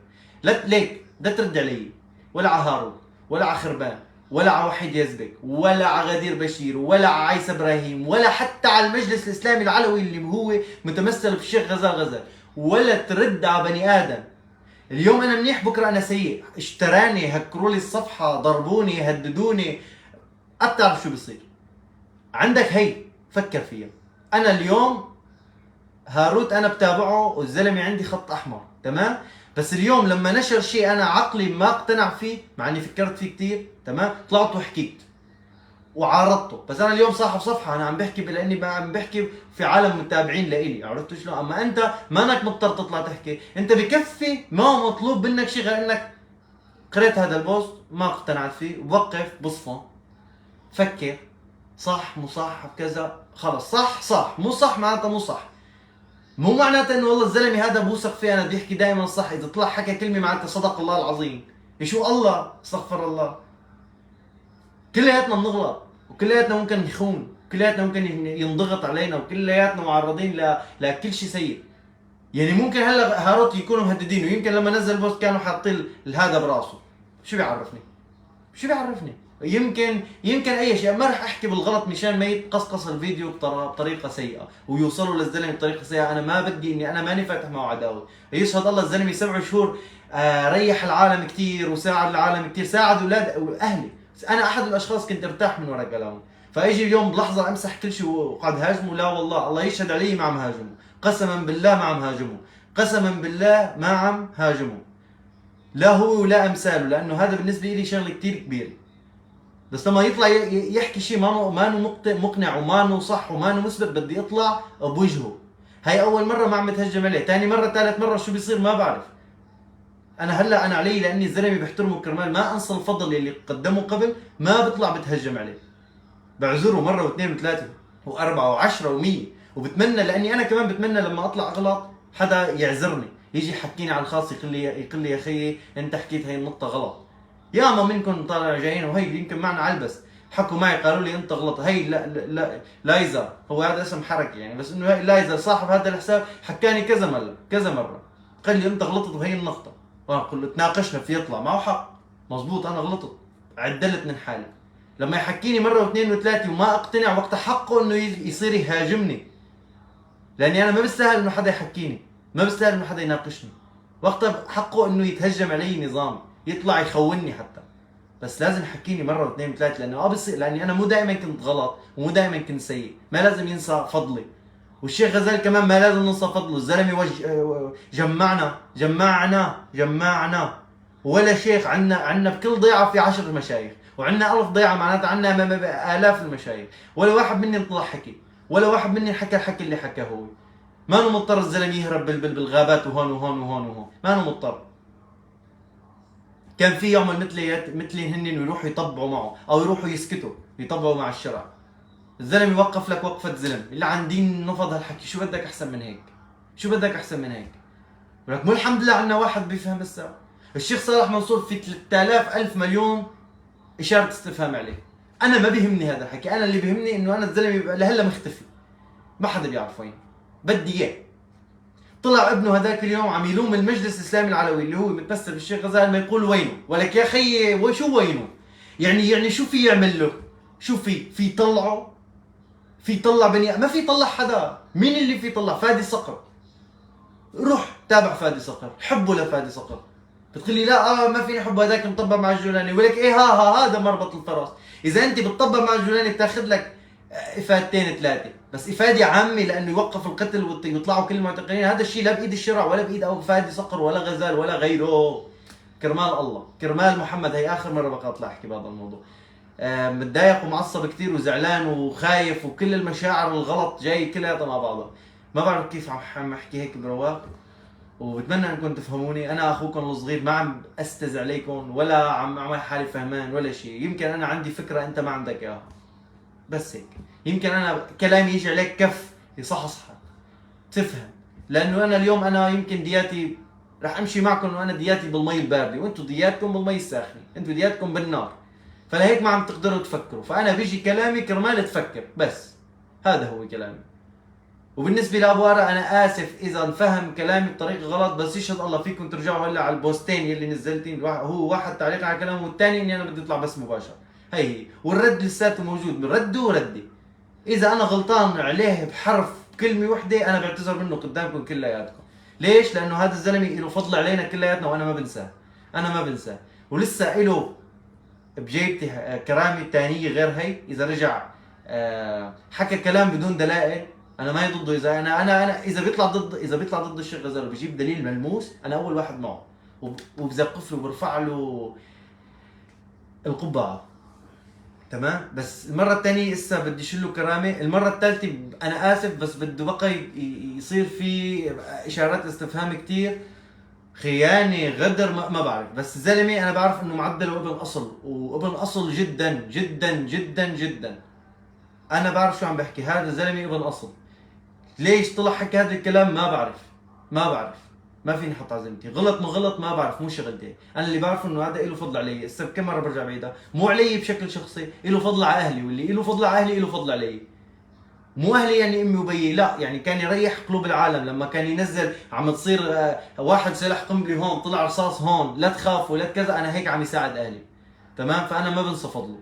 لا ليك لا ترد علي، ولا على هارون، ولا على خربان، ولا على وحيد يزبك، ولا على غدير بشير، ولا على عيسى ابراهيم، ولا حتى على المجلس الاسلامي العلوي اللي هو متمثل بالشيخ غزال، ولا ترد على بني ادم. اليوم انا منيح بكره انا سيء، اشتراني، هكروا لي الصفحه، ضربوني، هددوني، بتعرف شو بصير. عندك هي فكر فيها. انا اليوم هاروت انا بتابعه والزلمه عندي خط احمر، تمام؟ بس اليوم لما نشر شيء انا عقلي ما اقتنع فيه، مع اني فكرت فيه كثير، تمام؟ طلعت وحكيت وعارضته. بس انا اليوم صاحب صفحه، انا عم بحكي لاني عم بحكي في عالم متابعين لإلي، عرفت شلون؟ اما انت ما انك مضطر تطلع تحكي، انت بكفي ما هو مطلوب منك شيء غير انك قريت هذا البوست ما اقتنعت فيه، وقف بصفه، فكر، صح مو صح كذا، خلص صح صح، مو صح معناتها مو صح. مو معناته انه والله الزلمه هذا بوثق فيه انا بيحكي دائما صح، اذا طلع حكى كلمه معناتها صدق الله العظيم. شو الله، استغفر الله. كلياتنا بنغلط، وكلياتنا ممكن نخون، كلياتنا ممكن ينضغط علينا، وكلياتنا معرضين لكل شيء سيء. يعني ممكن هلا هاروت يكونوا مهددينه، يمكن لما نزل بوست كانوا حاطين هذا براسه، شو بيعرفني؟ شو بيعرفني؟ يمكن اي شيء، ما راح احكي بالغلط مشان ما يتقصقص الفيديو بطريقه سيئه ويوصلوا للزلمه بطريقه سيئه. انا ما بدي اني انا ماني فاتح معه عداوه، يشهد الله الزلمه 7 شهور ريح العالم كثير وساعد العالم كثير، ساعد اولاد واهلي. انا احد الاشخاص كنت ارتاح من وراء كلامه، فاجي اليوم بلحظه امسح كل شيء وقعد هاجمه. لا والله الله يشهد علي ما عم هاجمه، قسما بالله ما عم هاجمه، قسما بالله ما عم هاجمه، لا هو ولا امثاله، لانه هذا بالنسبه لي شغله كثير كبيره. بس لما يطلع يحكي شيء ما مقنع وما صح وما مثبت، بدي اطلع بوجهه. هاي اول مره ما عم بتهجم عليه، ثاني مره ثالث مره شو بيصير ما بعرف. انا هلا انا علي لاني الزلمه بحترمه كرمال ما انسى الفضل اللي قدمه قبل، ما بطلع بتهجم عليه، بعذره مره واثنين وثلاثه واربعه وعشره ومية. وبتمنى لاني انا كمان بتمنى لما اطلع اغلط حدا يعذرني، يجي يحكيني على الخاص، يقول لي يا خيي انت حكيت هاي النقطه غلط. ياما منكم طالع جايين وهي يمكن معنا علبس حكوا معي قالوا لي انت غلط. هي لايزر، هو هذا اسم حركي يعني، بس انه لايزر صاحب هذا الحساب حكاني كذا مره قال لي انت غلطت وهي النقطه، قلت له تناقشنا في يطلع معه حق، مزبوط انا غلطت، عدلت من حالي. لما يحكيني مره واثنين وثلاثه وما اقتنع، وقتها حقه انه يصير يهاجمني، لاني انا ما بستاهل انه حدا يحكيني، ما بستاهل انه حدا يناقشني. وقتها حقه انه يتهجم علي نظام، يطلع يخونني حتى. بس لازم يحكيني مره واثنين وثلاثه، لانه بصير، لاني انا مو دائما كنت غلط ومو دائما كنت سيء، ما لازم ينسى فضلي. والشيخ غزال كمان ما لازم ننسى فضله، الزلمه جمعنا ولا شيخ. عنا بكل ضيعه في 10 مشايخ، وعنا 1000 ضيعه معناتها عنا آلاف المشايخ، ولا واحد مني طلع حكي، ولا واحد مني حكى الحكي اللي حكاه هو. ما انه مضطر الزلمه يهرب بالغابات وهون وهون وهون وهون، ما انه مضطر. كان في يعمل مثلي هن ويروحوا يطبعوا معه او يروحوا يسكتوا يطبعوا مع الشرع. الزلمه يوقف لك وقفه زلم، اللي عن دين نفض هالحكي، شو بدك احسن من هيك؟ شو بدك احسن من هيك؟ ولك مو الحمد لله عندنا واحد بيفهم الساعه. الشيخ صالح منصور في 3000 ألف مليون اشاره استفهام عليه. انا ما بيهمني هذا الحكي، انا اللي بيهمني انه انا الزلمه بيبقى لهلا مختفي، ما حدا بيعرف وين، بدي اياه. طلع ابنه هذاك اليوم عم يلوم المجلس الاسلامي العلوي اللي هو متمثل بالشيخ غزال، ما يقول وينه، ولك يا خيي شو وينه؟ يعني شو في يعمل له؟ شو في يطلعه؟ في يطلع ما في يطلع حدا. مين اللي في يطلع؟ فادي صقر. روح تابع فادي صقر، حبه لفادي صقر. بتقول لي لا ما فيني احب هذاك مطبق مع الجولاني، ولك ايه هذا مربط الفرس. اذا انت بتطبق مع الجولاني بتاخذ لك افادتين ثلاثه، بس افاده عامه لانه يوقف القتل ويطلعوا كل المعتقلين، هذا الشيء لا بايد الشرع ولا بايد او فادي صقر ولا غزال ولا غيره. كرمال الله، كرمال محمد، هي اخر مره بقى اطلع احكي بهذا الموضوع. متضايق ومعصب كثير وزعلان وخايف، وكل المشاعر الغلط جاي كلها مع بعضها. ما بعرف كيف عم احكي هيك برواق، وبتمنى انكم تفهموني. انا اخوكم الصغير، ما عم استز عليكم ولا عم اعمل حالي فهمان ولا شيء. يمكن انا عندي فكره انت ما عندك اياها، بس هيك. يمكن انا كلامي يجي عليك كف يصحصحك تفهم، لانه انا اليوم انا يمكن دياتي رح امشي معكم وانا دياتي بالمي البارده، وانتم دياتكم بالمي الساخنه، انتم دياتكم بالنار، فلهيك ما عم تقدروا تفكروا. فانا بيجي كلامي كرمال تفكر بس، هذا هو كلامي. وبالنسبه لابو ارا انا اسف اذا فهم كلامي بطريقه غلط، بس يشهد الله فيكم ترجعوا هلا على البوستين يلي نزلتين، هو واحد تعليق على كلامه والثاني اني انا بدي اطلع بس مباشر. هي والرد لساته موجود، رده وردي. اذا انا غلطان عليه بحرف كلمه وحده انا بعتذر منه قدامكم كلياتكم. ليش؟ لانه هذا الزلمه له فضل علينا كلياتنا وانا ما بنساه، انا ما بنساه. ولسه له بجيبتي كرامه ثانيه غير هي. اذا رجع حكى كلام بدون دلائل انا ما ضده. اذا انا اذا بيطلع ضد الشيخ غزال وبيجيب دليل ملموس انا اول واحد معه، وبزقف له وبرفع له القبعه. تمام. بس المره الثانيه لسه بدي شيل له كرامه. المره الثالثه انا اسف بس بده بقى يصير في اشارات استفهام كثير، خيانه غدر ما بعرف. بس الزلمه انا بعرف انه معدل وابن اصل، وابن اصل جدا جدا جدا جدا. انا بعرف شو عم بحكي، هذا الزلمه ابن اصل. ليش طلع حكى هذا الكلام ما بعرف، ما فيني احط عزيمتي. غلط ما غلط ما بعرف، مو شغلتي. انا اللي بعرفه انه هذا له فضل علي. هسه كم مره برجع بعيدها، مو علي بشكل شخصي، له فضل على اهلي، واللي له فضل على اهلي له فضل علي. مو اهلي يعني امي وبيي، لا، يعني كان يريح قلوب العالم لما كان ينزل عم تصير واحد سلاح قنبله هون، طلع رصاص هون، لا تخافوا لا كذا، انا هيك عم يساعد اهلي. تمام. فانا ما بنسى فضله،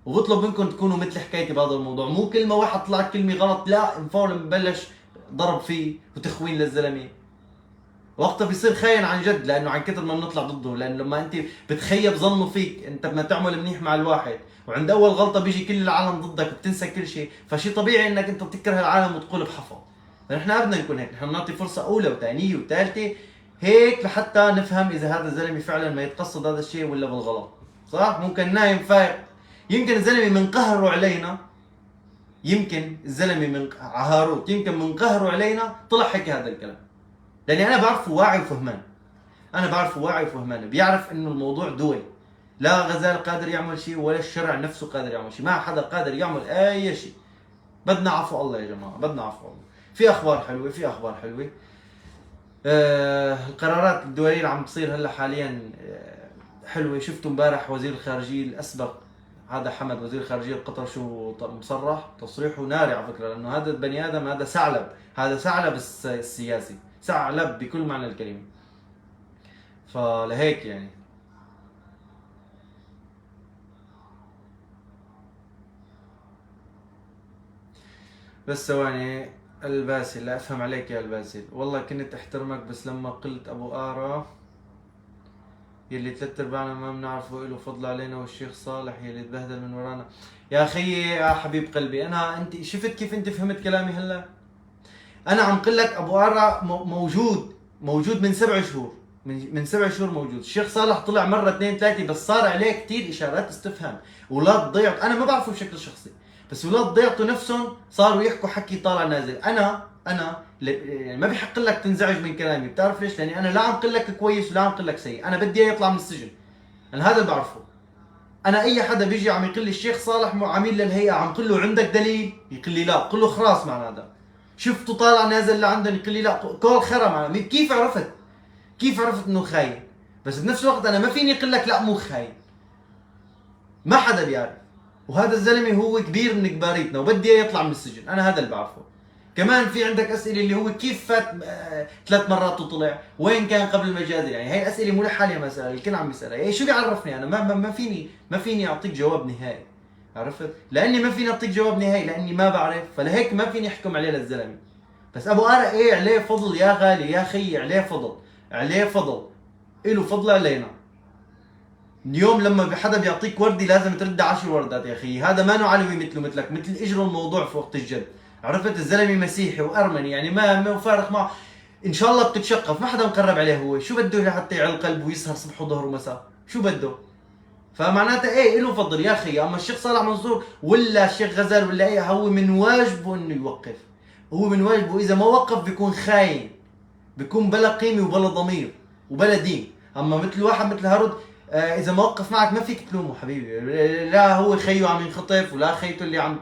وبطلب منكم تكونوا مثل حكايتي بهذا الموضوع. مو كلمه واحد طلعت كلمه غلط لا نفور ببلش ضرب فيه وتخوين للزلمه. وقتها بيصير خاين عن جد، لانه عن كثر ما بنطلع ضده. لانه لما انت بتخيب ظنه فيك، انت بدنا تعمل منيح مع الواحد وعند اول غلطه بيجي كل العالم ضدك بتنسى كل شيء، فشي طبيعي انك انت بتكره العالم وتقول بحفظ. فنحن ما بدنا نكون هيك، نحن بنعطي فرصه اولى وثانيه وثالثه هيك لحتى نفهم اذا هذا الزلمه فعلا ما يتقصد هذا الشيء ولا بالغلط. صح؟ ممكن نايم فايق، يمكن الزلمه من قهره علينا، يمكن الزلمه من عهاروت، يمكن من قهره علينا طلع حكي هذا الكلام. لاني انا بعرفه واعي وفهمان، بيعرف انه الموضوع دولي. لا غزال قادر يعمل شيء ولا الشرع نفسه قادر يعمل شيء، ما حدا قادر يعمل اي شيء. بدنا عفو الله يا جماعه، بدنا عفو الله. في اخبار حلوه، القرارات الدوليه اللي عم تصير هلا حاليا حلوه. شفتوا امبارح وزير الخارجيه الاسبق هذا حمد، وزير الخارجيه قطر، شو مصرح تصريحه ناري على فكره، لانه هذا البني ادم هذا ثعلب السياسي، ثعلب بكل معنى الكلمه. فلهيك يعني بس ثواني. الباسل، لا افهم عليك يا الباسل، والله كنت احترمك بس لما قلت ابو آرا يلي 3/4 ما بنعرفه له فضل علينا، والشيخ صالح يلي تبهدل من ورانا. يا اخي يا حبيب قلبي، انت شفت كيف انت فهمت كلامي هلا؟ انا عم قل لك ابو آرا موجود من 7 شهور، من 7 شهور موجود. الشيخ صالح طلع مره 2 3 بس صار عليه كثير اشارات استفهام. اولاد ضيعت انا ما بعرفه بشكل شخصي، بس اولاد ضيعته نفسهم صاروا يحكوا حكي طالع نازل. انا يعني ما بحق لك تنزعج من كلامي، بتعرف ليش؟ لاني انا لا عم قل لك كويس ولا عم قل لك سيء، انا بدي اياه يطلع من السجن. انا هذا اللي بعرفه. انا اي حدا بيجي عم يقول لي الشيخ صالح عميل للهيئه، عم قل له عندك دليل؟ يقول لي لا، بقول له خلاص مع هذا شفته طالع نازل لعندهم، يقول لي لا كول خرا معنا. كيف عرفت انه خاين؟ بس بنفس الوقت انا ما فيني اقول لك لا مو خاين. ما حدا بيعرف. وهذا الزلمه هو كبير من كباريتنا وبدي اياه يطلع من السجن، انا هذا اللي بعرفه. كمان في عندك اسئله اللي هو كيف فات 3 مرات وطلع، وين كان قبل المجازر، يعني هي اسئله مو لحالها مساله، الكل عم بيسالها، يعني شو بيعرفني انا؟ ما فيني اعطيك جواب نهائي، عرفت؟ لاني ما فيني اعطيك جواب نهائي لاني ما بعرف، فلهيك ما فيني احكم عليه للزلمه. بس ابو ارق ايه عليه فضل يا غالي يا خيي، عليه فضل، عليه فضل، إله فضل علينا. اليوم لما حدا بيعطيك وردة لازم ترد 10 وردات يا اخي، هذا ما نوع علوي مثله مثلك، مثل اجروا الموضوع في وقت الجد. عرفت؟ الزلمه مسيحي وارمني، يعني ما فارق معه، ان شاء الله بتتشقف، ما حدا مقرب عليه، هو شو بده لحتى يعل قلب ويسهر صبح وظهر ومساء؟ شو بده؟ فمعناتها ايه له فضل يا اخي. اما الشيخ صالح منصور ولا الشيخ غزال ولا ايه، هو من واجبه انه يوقف، هو من واجبه، اذا ما وقف بيكون خاين، بيكون بلا قيمه وبلا ضمير وبلا دين. اما مثل واحد مثل هارود، اذا ما وقف معك ما فيك تلومه حبيبي، لا هو خيه عم ينخطف ولا خيته اللي عم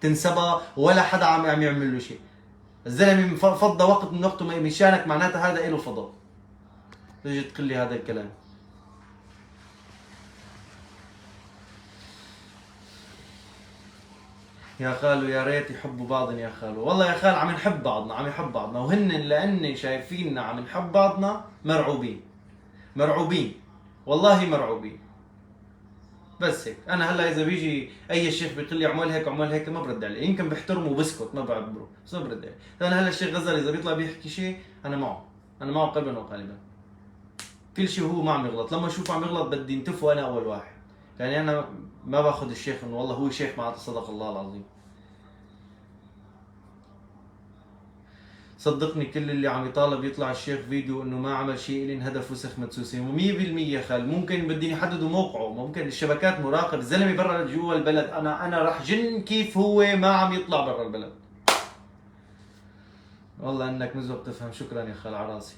تنسبى ولا حدا عم يعمل له شيء. الزلمه فضى وقت من وقته مشانك، معناتها هذا له فضل. تيجي تقول لي هذا الكلام؟ يا خالو يا ريت يحبوا بعضن يا خالو. والله يا خال عم نحب بعضنا، عم يحب بعضنا، وهن لأن شايفيننا عم نحب بعضنا مرعوبين، مرعوبين، والله مرعوبين. بس هيك. انا هلا اذا بيجي اي شيخ بيقول لي اعمل هيك اعمل هيك ما برد عليه، يمكن بحترمه وبسكت ما بعبره، بس ما برد عليه. فانا هلا الشيخ غزال اذا بيطلع بيحكي شيء انا معه، انا معه قلبا وقالبا، كل شيء وهو ما عم يغلط. لما اشوفه عم يغلط بدي انتفه انا اول واحد، يعني انا ما باخذ الشيخ انه والله هو شيخ معناته صدق الله العظيم. صدقني كل اللي عم يطالب يطلع الشيخ فيديو انه ما عمل شيء لي انهدف وسخ مدسوسه، 100% خال. ممكن بدي يحددوا موقعه، ممكن الشبكات مراقب، الزلمه برا جوا البلد، انا راح جن كيف هو ما عم يطلع برا البلد. والله انك مزوق تفهم، شكرا يا خال عراسي.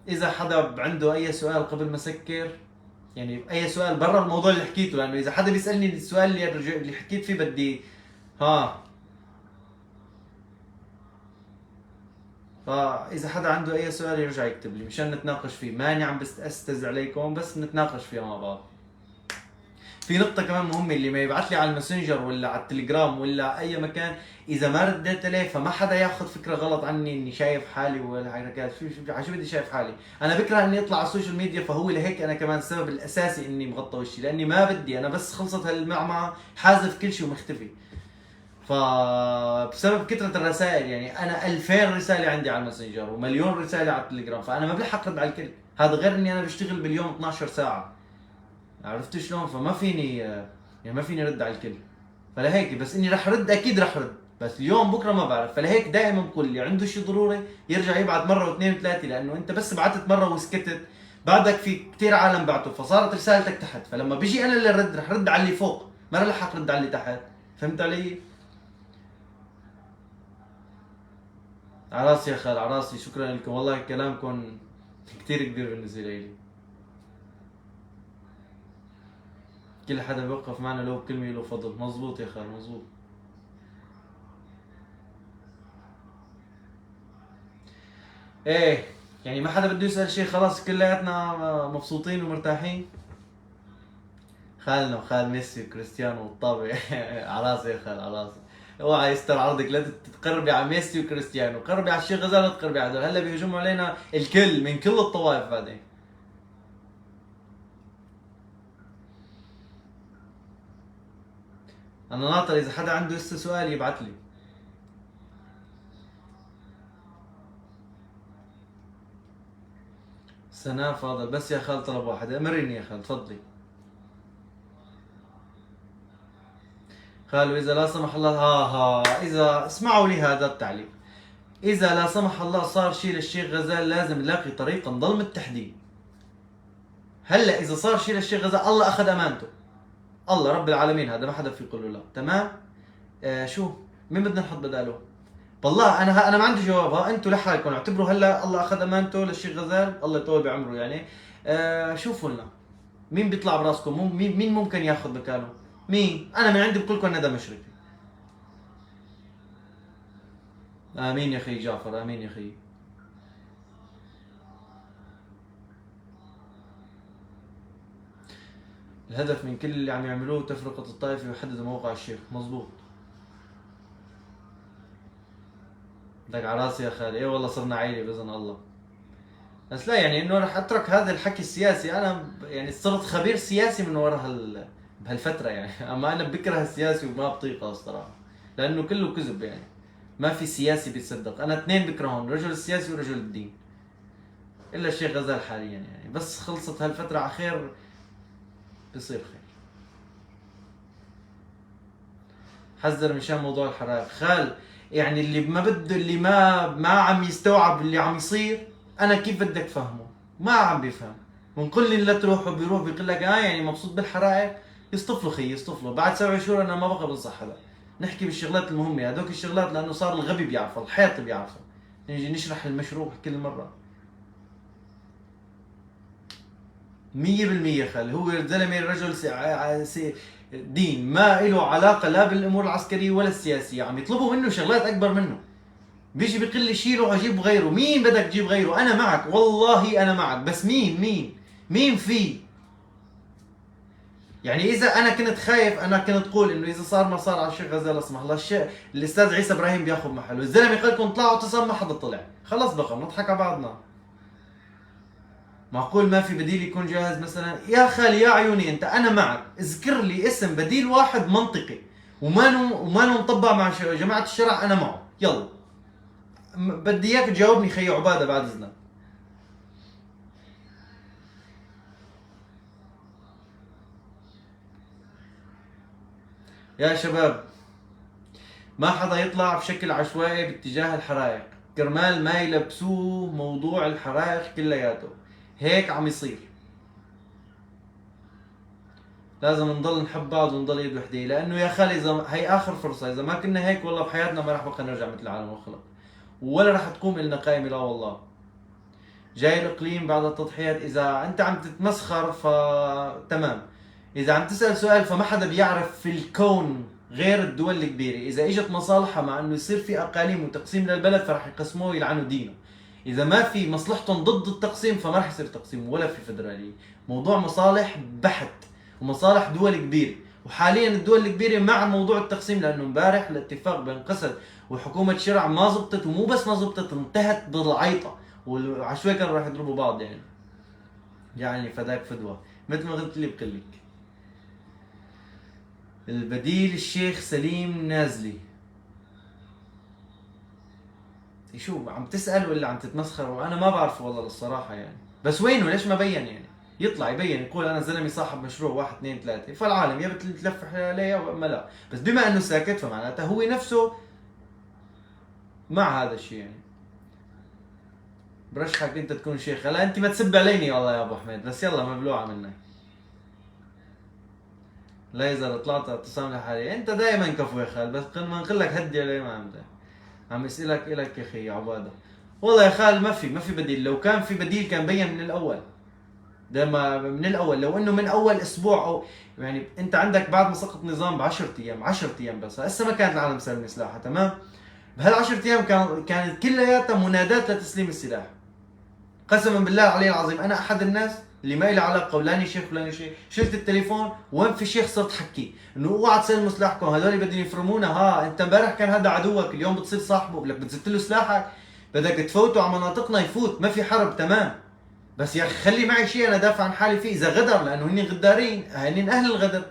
اذا حدا عنده اي سؤال قبل ما اسكر، يعني اي سؤال برا الموضوع اللي حكيته، لانه اذا حدا بيسالني السؤال اللي حكيت فيه بدي ها، فاذا حدا عنده اي سؤال يرجع يكتب لي مشان نتناقش فيه، ماني عم بستأستز عليكم، بس نتناقش فيها مع بعض. في نقطة كمان مهمة، اللي ما يبعث لي على الماسنجر ولا على التليجرام ولا أي مكان إذا ما رديت عليه، فما حدا ياخذ فكرة غلط عني إني شايف حالي ولا حركات. شو بدي شايف حالي؟ أنا بكره إني أطلع على السوشيال ميديا، فهو لهيك أنا كمان السبب الأساسي إني مغطى وشي، لأني ما بدي، أنا بس خلصت هالمعمعة حازف كل شيء ومختفي. فبسبب كثرة الرسائل، يعني أنا 2000 رسالة عندي على الماسنجر ومليون رسالة على التليجرام، فأنا ما بلحق رد على الكل، هذا غير إني أنا بشتغل باليوم 12 ساعة، عرفت شلون؟ فما فيني يعني ما فيني رد على الكل. فلهيك بس اني رح رد، اكيد رح رد، بس اليوم بكره ما بعرف. فلهيك دائما بقول اللي عنده شيء ضروري يرجع يبعث مره واثنين وثلاثه، لانه انت بس بعثت مره وسكتت بعدك في كثير عالم بعثوا، فصارت رسالتك تحت، فلما بيجي انا اللي رد رح رد على اللي فوق، ما رح رد على اللي تحت. فهمت علي؟ على راسي يا خال، على راسي، شكرا لكم، والله كلامكم كثير كبير بالنسبه لي. كل حدا بيوقف معنا له بكلمه له فضل. مزبوط يا خال، مزبوط. ايه يعني ما حدا بده يسأل شيء، خلاص كلياتنا مبسوطين ومرتاحين. خالنا وخال ميسي وكريستيانو والطابع على راسي يا خال، على راسي. اوعى يستر عرضك، لا تقربي على ميسي وكريستيانو، قربي على الشيخ غزال، لا تقربي على هذول، هلا بيهجموا علينا الكل من كل الطوائف بعدين. انا ناطر اذا حدا عنده لسه سؤال يبعث لي. سناء فاضل، بس يا خال طلب واحد، امرني يا خال، تفضلي. خالو اذا لا سمح الله، اذا اسمعوا لي هذا التعليق، إذا لا سمح الله صار شيء للشيخ غزال لازم نلاقي طريقة نضل متحدين. هلا إذا صار شيء للشيخ غزال الله أخذ أمانته، الله رب العالمين، هذا ما حدا في يقول له لا، تمام؟ شو؟ مين بدنا نحط بداله؟ والله أنا ما عندي جواب، أنتم لحالكم اعتبروا هلا الله أخذ أمانته للشيخ غزال، الله يطول بعمره يعني. شوفوا لنا مين بيطلع براسكم، مين ممكن ياخذ مكانه؟ مين؟ أنا من عندي بقول لكم ندى مشرفي. آمين يا أخي جعفر، آمين يا أخي. الهدف من كل اللي عم يعملوه تفرقة الطائفة ويحددوا موقع الشيخ. مزبوط. بدك على راسي يا خالي. ايه والله صرنا عيلة بإذن الله. بس لا يعني انه رح اترك هذا الحكي السياسي. انا يعني صرت خبير سياسي من وراء بهالفترة يعني. اما انا بكره السياسي وما بطيقه الصراحة، لانه كله كذب يعني. ما في سياسي بيتصدق. انا اثنين بكرههم، رجل السياسي ورجل الدين، الا الشيخ غزال حاليا يعني. بس خلصت هالفترة على خير بصير خير. حذر مشان موضوع الحرائق خال. يعني اللي ما بده، اللي ما عم يستوعب اللي عم يصير، انا كيف بدك تفهمه؟ ما عم بيفهم. بنقول لي لا تروح وبيروح بيقول لك يعني مبسوط بالحرائق. يصطفلوا خي يصطفلوا. بعد 7 شهور انا ما بقى بنصح حدا. نحكي بالشغلات المهمة. هذوك الشغلات لانه صار الغبي بيعرفها، الحيط بيعرفها. نيجي نشرح المشروع كل مرة. 100% خالي. هو الزلمه رجل دين، ما له علاقه لا بالامور العسكريه ولا السياسيه. عم يطلبوا منه شغلات اكبر منه. بيجي بيقول لي شيله اجيب غيره. مين بدك تجيب غيره؟ انا معك والله انا معك، بس مين في؟ يعني اذا انا كنت خايف، انا كنت اقول انه اذا صار ما صار على الشيخ غزال اسمح الله، الاستاذ عيسى ابراهيم بياخذ محله. الزلمه قال لكم طلعوا اتصل، ما حدا طلع. خلص بقى بنضحك على بعضنا. معقول ما في بديل يكون جاهز مثلا؟ يا خالي يا عيوني انت، انا معك. اذكر لي اسم بديل واحد منطقي وما مطبق مع جماعه الشرع، انا معه. يلا بدي اياك تجاوبني خي عباده بعد اذنك. يا شباب، ما حدا يطلع بشكل عشوائي باتجاه الحرائق كرمال ما يلبسوه موضوع الحرائق كلياته. هيك عم يصير. لازم نضل نحب بعض ونضل يد وحده، لانه يا خالي اذا هي اخر فرصه. اذا ما كنا هيك والله بحياتنا ما راح بقى نرجع مثل العالم الخلق، ولا راح تقوم لنا قائمه. لا والله. جاي الاقليم بعد التضحيات. اذا انت عم تتمسخر فتمام. اذا عم تسال سؤال، فما حدا بيعرف في الكون غير الدول الكبيره. اذا اجت مصالحها مع انه يصير في اقاليم وتقسيم للبلد، فراح يقسموه ويلعنوا دينه. اذا ما في مصلحتهم ضد التقسيم، فما راح يصير تقسيم ولا في فدراليه. موضوع مصالح بحت، ومصالح دول كبيره. وحاليا الدول الكبيره مع موضوع التقسيم، لانه امبارح الاتفاق بين قسد وحكومه شرع ما زبطت. ومو بس ما زبطت، انتهت بالعيطه، وعشوائي كانوا راح يضربوا بعض يعني. يعني فداك فدوى. مثل ما قلت لي بقول لك. البديل الشيخ سليم نازلي. شو عم تسأل ولا عم تتمسخر؟ وانا ما بعرف والله الصراحة يعني. بس وينه؟ ليش ما بين يعني؟ يطلع يبين يقول انا زلمه صاحب مشروع 1 2 3، فالعالم يا بتلفح عليه واما لا. بس بما انه ساكت فمعناته هو نفسه مع هذا الشيء يعني. برشحك انت تكون شيخ. هلا انت ما تسب عليني والله يا ابو حميد، بس يلا مبلوعه منك. ليزر طلعت اعتصام لحالي. انت دائما كفو يا خال، بس ما نقول لك هدي علي ما عم يسألك الك يا اخي عباده. والله يا خال ما في بديل. لو كان في بديل كان بين من الاول. ده ما من الاول. لو انه من اول اسبوع او يعني انت عندك بعد ما سقط نظام ب 10 ايام، 10 ايام بس هسه ما كانت العالم سلم سلاحها تمام. بهال10 ايام كانت كلياتها منادات لتسليم السلاح. قسما بالله العلي العظيم انا احد الناس اللي ما لي علاقه ولاني شيخ ولاني شيء، شلت التليفون وين في شيخ صرت حكي انه اوعى تسلموا سلاحكم، هذول بدهم يفرمونا. ها انت امبارح كان هذا عدوك، اليوم بتصير صاحبه، بقول لك بتزت له سلاحك. بدك تفوتوا على مناطقنا يفوت، ما في حرب تمام. بس يا اخي خلي معي شيء انا دافع عن حالي فيه. اذا غدر لانه هن غدارين، هن اهل الغدر.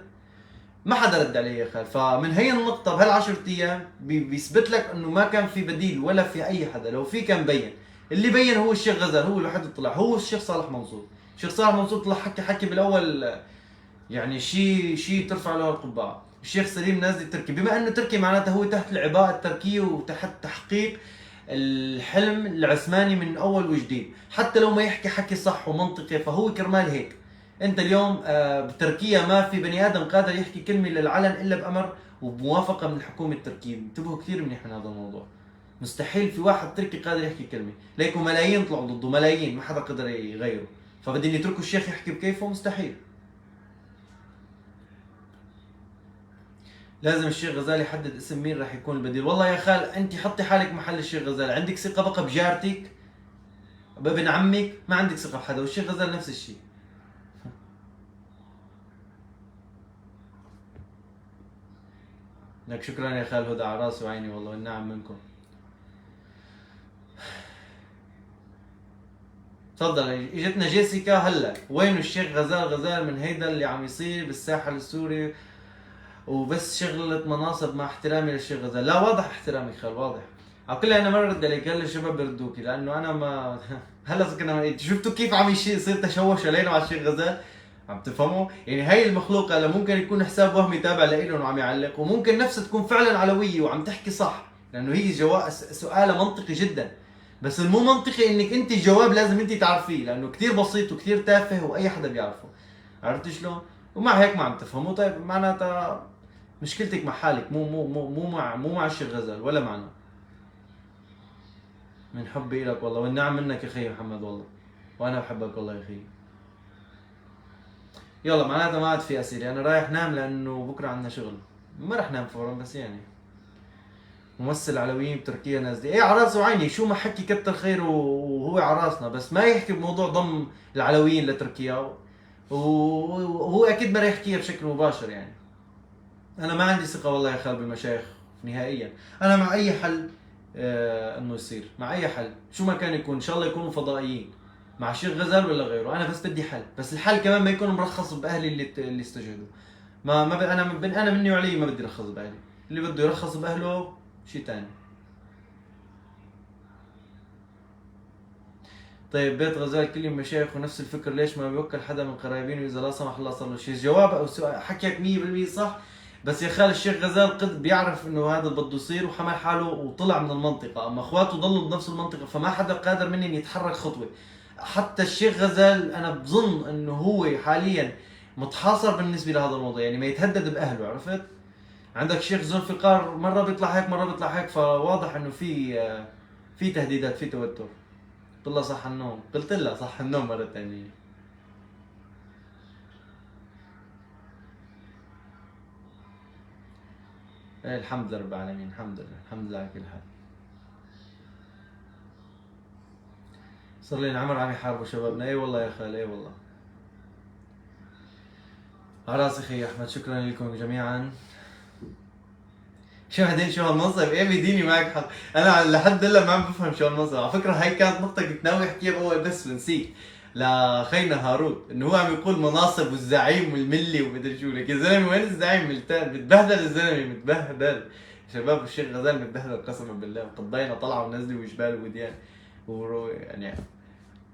ما حدا رد علي يا خال. فمن هي النقطة بهال10 ايام بيثبت لك انه ما كان في بديل ولا في اي حدا. لو في كان بين. اللي بين هو الشيخ غزال، هو الوحيد اللي طلع، هو الشيخ صالح منصور. الشيخ صالح منصور طلع حكي بالاول يعني شيء ترفع له القبعة. الشيخ سليم نازل تركي، بما انه تركي معناته هو تحت العباءة التركية وتحت تحقيق الحلم العثماني من اول وجديد. حتى لو ما يحكي حكي صح ومنطقي فهو كرمال هيك. انت اليوم بتركيا ما في بني ادم قادر يحكي كلمه للعلن الا بامر وبموافقه من الحكومه التركيه. انتبهوا كثير منيح من هذا الموضوع. مستحيل في واحد تركي قادر يحكي كلمه. ليكوا ملايين طلعوا ضده، ملايين ما حدا قدر يغيره. فبدهم يتركوا الشيخ يحكي بكيفه؟ مستحيل. لازم الشيخ غزالي يحدد اسم مين راح يكون البديل. والله يا خال انت حطي حالك محل الشيخ غزالي. عندك ثقه بقى بجارتك بابن عمك؟ ما عندك ثقه بحدا. والشيخ غزالي نفس الشيء. لك شكرا يا خال هدى، على راسي وعيني والله، والنعم منكم. تفضل. اجتنا جيسيكا هلا، وين الشيخ غزال؟ غزال من هيدا اللي عم يصير بالساحل السوري وبس شغلة مناصب، مع احترامي للشيخ غزال. لا واضح احترامي خال، واضح. على كل انا ما برد عليك، هلا الشباب بردوكي لانه انا ما هلا كنا شفتوا كيف عم يصير تشوش علينا مع الشيخ غزال؟ عم تفهموا؟ يعني هاي المخلوقة هلا ممكن يكون حساب وهمي تابع لإلهم وعم يعلق، وممكن نفسها تكون فعلا علوية وعم تحكي صح، لأنه هي سؤالها منطقي جدا. بس المو منطقي انك انت الجواب لازم انت تعرفيه، لأنه كتير بسيط وكتير تافه وأي حدا بيعرفه. عرفت شلون؟ ومع هيك ما عم تفهموا، طيب معناتها مشكلتك مع حالك، مو مع الشيخ غزال ولا معنا. من حبي لك والله، والنعم منك يا اخي محمد والله، وانا بحبك والله يا اخي. يلا معناتها ما عاد في اسئله، انا رايح نام لانه بكره عندنا شغل. ما رح نام فورا بس يعني. ممثل علويين بتركيا نازلي، ايه على راسي وعيني، شو ما حكي كتر خيره وهو على راسنا، بس ما يحكي بموضوع ضم العلويين لتركيا، وهو اكيد ما راح يحكيها بشكل مباشر يعني. انا ما عندي ثقه والله يا خال بالمشايخ نهائيا. انا مع اي حل انه يصير، مع اي حل شو ما كان يكون، ان شاء الله يكونوا فضائيين مع الشيخ غزال ولا غيره. انا بس بدي حل، بس الحل كمان ما يكون مرخص باهلي اللي استجهدوا. انا مني وعلي ما بدي ارخص باهلي. اللي بده يرخص باهله شيء ثاني. طيب بيت غزال كل يوم مشايخ ونفس الفكر، ليش ما بيوكل حدا من قرايبينه اذا لا سمح الله صار له شيء؟ جواب او سؤال، حكيك 100% صح. بس يا خال الشيخ غزال قد بيعرف انه هذا بده يصير وحمل حاله وطلع من المنطقه، اما اخواته ضلوا بنفس المنطقه، فما حدا قادر منهم يتحرك خطوه. حتى الشيخ غزال انا بظن انه هو حاليا متحاصر بالنسبه لهذا الموضوع، يعني ما يتهدد باهله. عرفت؟ عندك الشيخ ذوالفقار مره بيطلع هيك مره بيطلع هيك، فواضح انه في تهديدات، في توتر. قلت لها صح النوم، قلت لها صح النوم مرة ثانية. إيه الحمد لله رب العالمين، الحمد لله، الحمد لله على كل حال. صار لي عمر عم يحاربوا شبابنا، اي والله يا خال، اي والله. على راسي اخي احمد، شكرا لكم جميعا. شو بعدين شو هالمنصب؟ ايه بيديني معك حق. انا لحد هلا ما عم بفهم شو هالمنصب، على فكره هاي كانت نقطه كنت ناوي احكيها باول بس نسيت. لخينا هاروت انه هو عم يقول مناصب والزعيم والملي ومدري شو، لك يا زلمه وين الزعيم ملتان؟ متبهدل الزلمه متبهدل. شباب الشيخ غزال متبهدل قسما بالله، قضينا طلعه ونزله وجبال وديان يعني.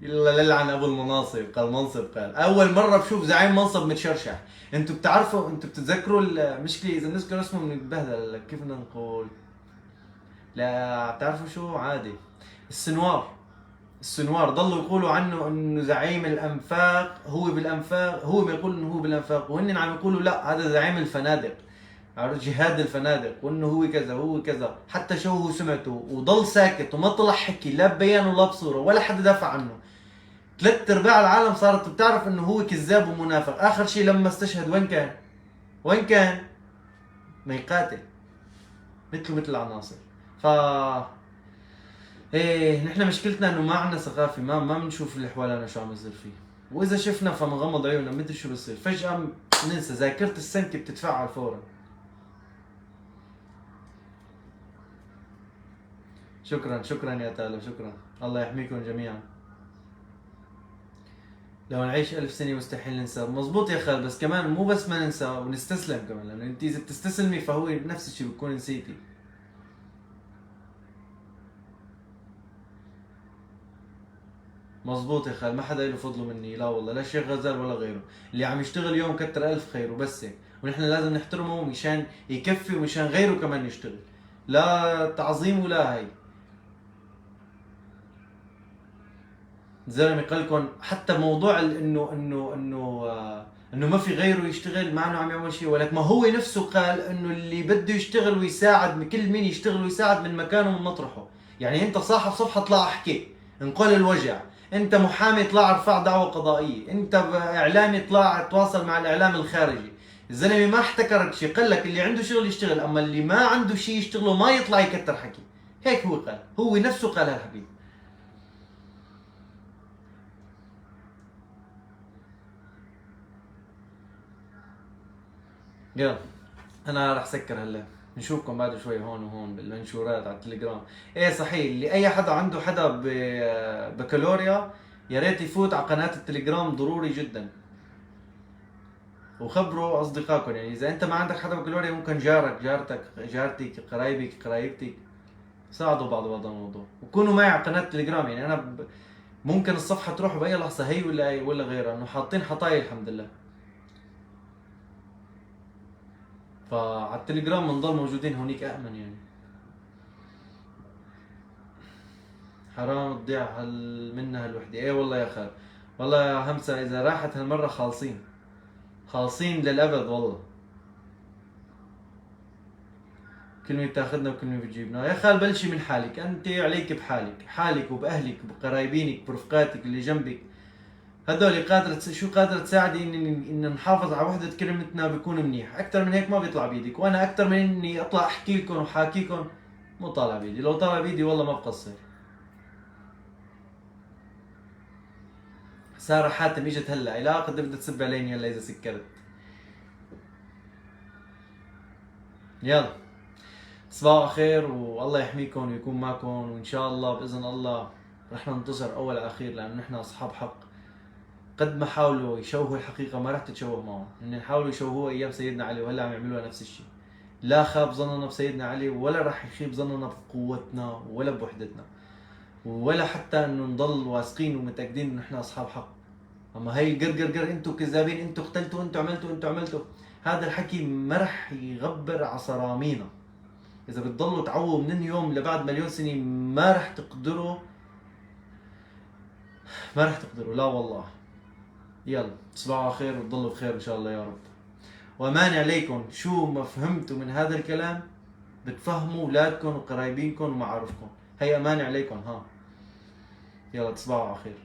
يلا للعن ابو المناصب، قال منصب، قال اول مره بشوف زعيم منصب متشرشح. انتوا بتعرفوا، انتوا بتتذكروا المشكله اذا نذكر اسمه بنتبهدل، كيف بدنا نقول؟ لا بتعرفوا شو عادي. السنوار. السنوار ضلوا يقولوا عنه انه زعيم الانفاق، هو بالانفاق، هو بيقول انه هو بالانفاق، وهن عم يقولوا لا هذا زعيم الفنادق، عرفت؟ جهاد الفنادق، وانه هو كذا هو كذا، حتى شو هو سمعته وضل ساكت وما طلع حكي لا ببيان ولا بصوره ولا حدا دافع عنه. ثلاث ارباع العالم صارت بتعرف انه هو كذاب ومنافق، اخر شيء لما استشهد وين كان؟ وين كان؟ ما يقاتل مثله مثل العناصر. ف ايه نحن مشكلتنا انه ما عندنا ثقافه، ما بنشوف اللي حوالينا شو عم يصير فيه، واذا شفنا فبنغمض عيوننا بندري شو بصير، فجاه ننسى، ذاكره السمكه بتتفعل فورا. شكرا شكرا يا تالا، شكرا. الله يحميكم جميعا. لو نعيش 1000 سنة مستحيل ننسى، مزبوط يا خال، بس كمان مو بس ما ننسى ونستسلم كمان، لأنه أنت إذا بتستسلمي فهو نفس الشيء بتكون نسيتي. مزبوط يا خال، ما حدا له فضله مني، لا والله، لا الشيخ غزال ولا غيره. اللي عم يشتغل يوم كتر ألف خير وبس هيك، ونحن لازم نحترمه مشان يكفي ومشان غيره كمان يشتغل، لا تعظيم ولا هي. زلمه قال لكم حتى موضوع انه ما في غيره يشتغل، مع انه عم يعمل شيء، ولكن ما هو نفسه قال انه اللي بده يشتغل ويساعد، من كل مين يشتغل ويساعد من مكانه ومن مطرحه. يعني انت صاحب صفحه اطلع احكي، انقل الوجع. انت محامي اطلع ارفع دعوه قضائيه. انت اعلامي اطلع تواصل مع الاعلام الخارجي. الزلمه ما احتكرك شيء، قال لك اللي عنده شغل يشتغل، اما اللي ما عنده شيء يشتغله ما يطلع يكتر حكي. هيك هو قال، هو نفسه قال هالحبيب. يلا انا رح سكر هلا، نشوفكم بعد شوي هون وهون بالمنشورات على التليجرام. ايه صحيح، اللي اي حدا عنده حدا بكالوريا يا ريت يفوت على قناة التليجرام ضروري جدا، وخبروا اصدقائكم. يعني اذا انت ما عندك حدا بكالوريا ممكن جارك، جارتك، جارتك، قرايبك، قرايبتك، ساعدوا بعض بهذا الموضوع، وكونوا معي على قناة التليجرام. يعني انا ممكن الصفحة تروح بأي لحظة، هي ولا غيرها، انه حاطين حطايا الحمد لله. فعلى التليجرام بنضل موجودين هونيك أأمن. يعني حرام تضيع منها الوحدة. ايه والله يا خال، والله يا همسة إذا راحت هالمرة خالصين، خالصين للأبد والله. كلمة بتاخذنا وكلمة بتجيبنا. يا خال بلشي من حالك، أنت عليك بحالك، حالك وبأهلك بقرايبينك برفقاتك اللي جنبك، هذول قادرة شو قادرة تساعدي إن نحافظ على وحدة كلمتنا بيكون منيح. أكثر من هيك ما بيطلع بيدك، وأنا أكثر من إني أطلع أحكي لكم وحاكيكم مو طالع بيدي. لو طالع بيدي والله ما بقصر. سارة حاتم اجت هلا، علاقة بدها تسب عليني هلا إذا سكرت. يلا صباح خير، والله يحميكم ويكون معكم، وإن شاء الله بإذن الله رح ننتصر أول على أخير، لأنه نحن أصحاب حق. قد ما حاولوا يشوهوا الحقيقة ما رح تتشوه معهم. إن حاولوا يشوهوها أيام سيدنا علي وهلا عم يعملوها نفس الشيء. لا خاب ظننا بسيدنا علي، ولا رح يخيب ظننا بقوتنا ولا بوحدتنا، ولا حتى انه نضل واثقين ومتاكدين انه نحن اصحاب حق. اما هي قر انتوا كذابين، انتوا قتلتوا، انتوا عملتوا، انتوا عملتوا، هذا الحكي ما رح يغبر على صرامينا. اذا بتضلوا تعووا من يوم لبعد مليون سنه ما رح تقدروا، ما رح تقدروا، لا والله. يلا تصبحوا على خير وتضلوا بخير ان شاء الله يا رب. وامان عليكم، شو ما فهمتوا من هذا الكلام بتفهموا اولادكم وقرايبينكم ومعارفكم. هي امان عليكم. ها يلا تصبحوا على خير.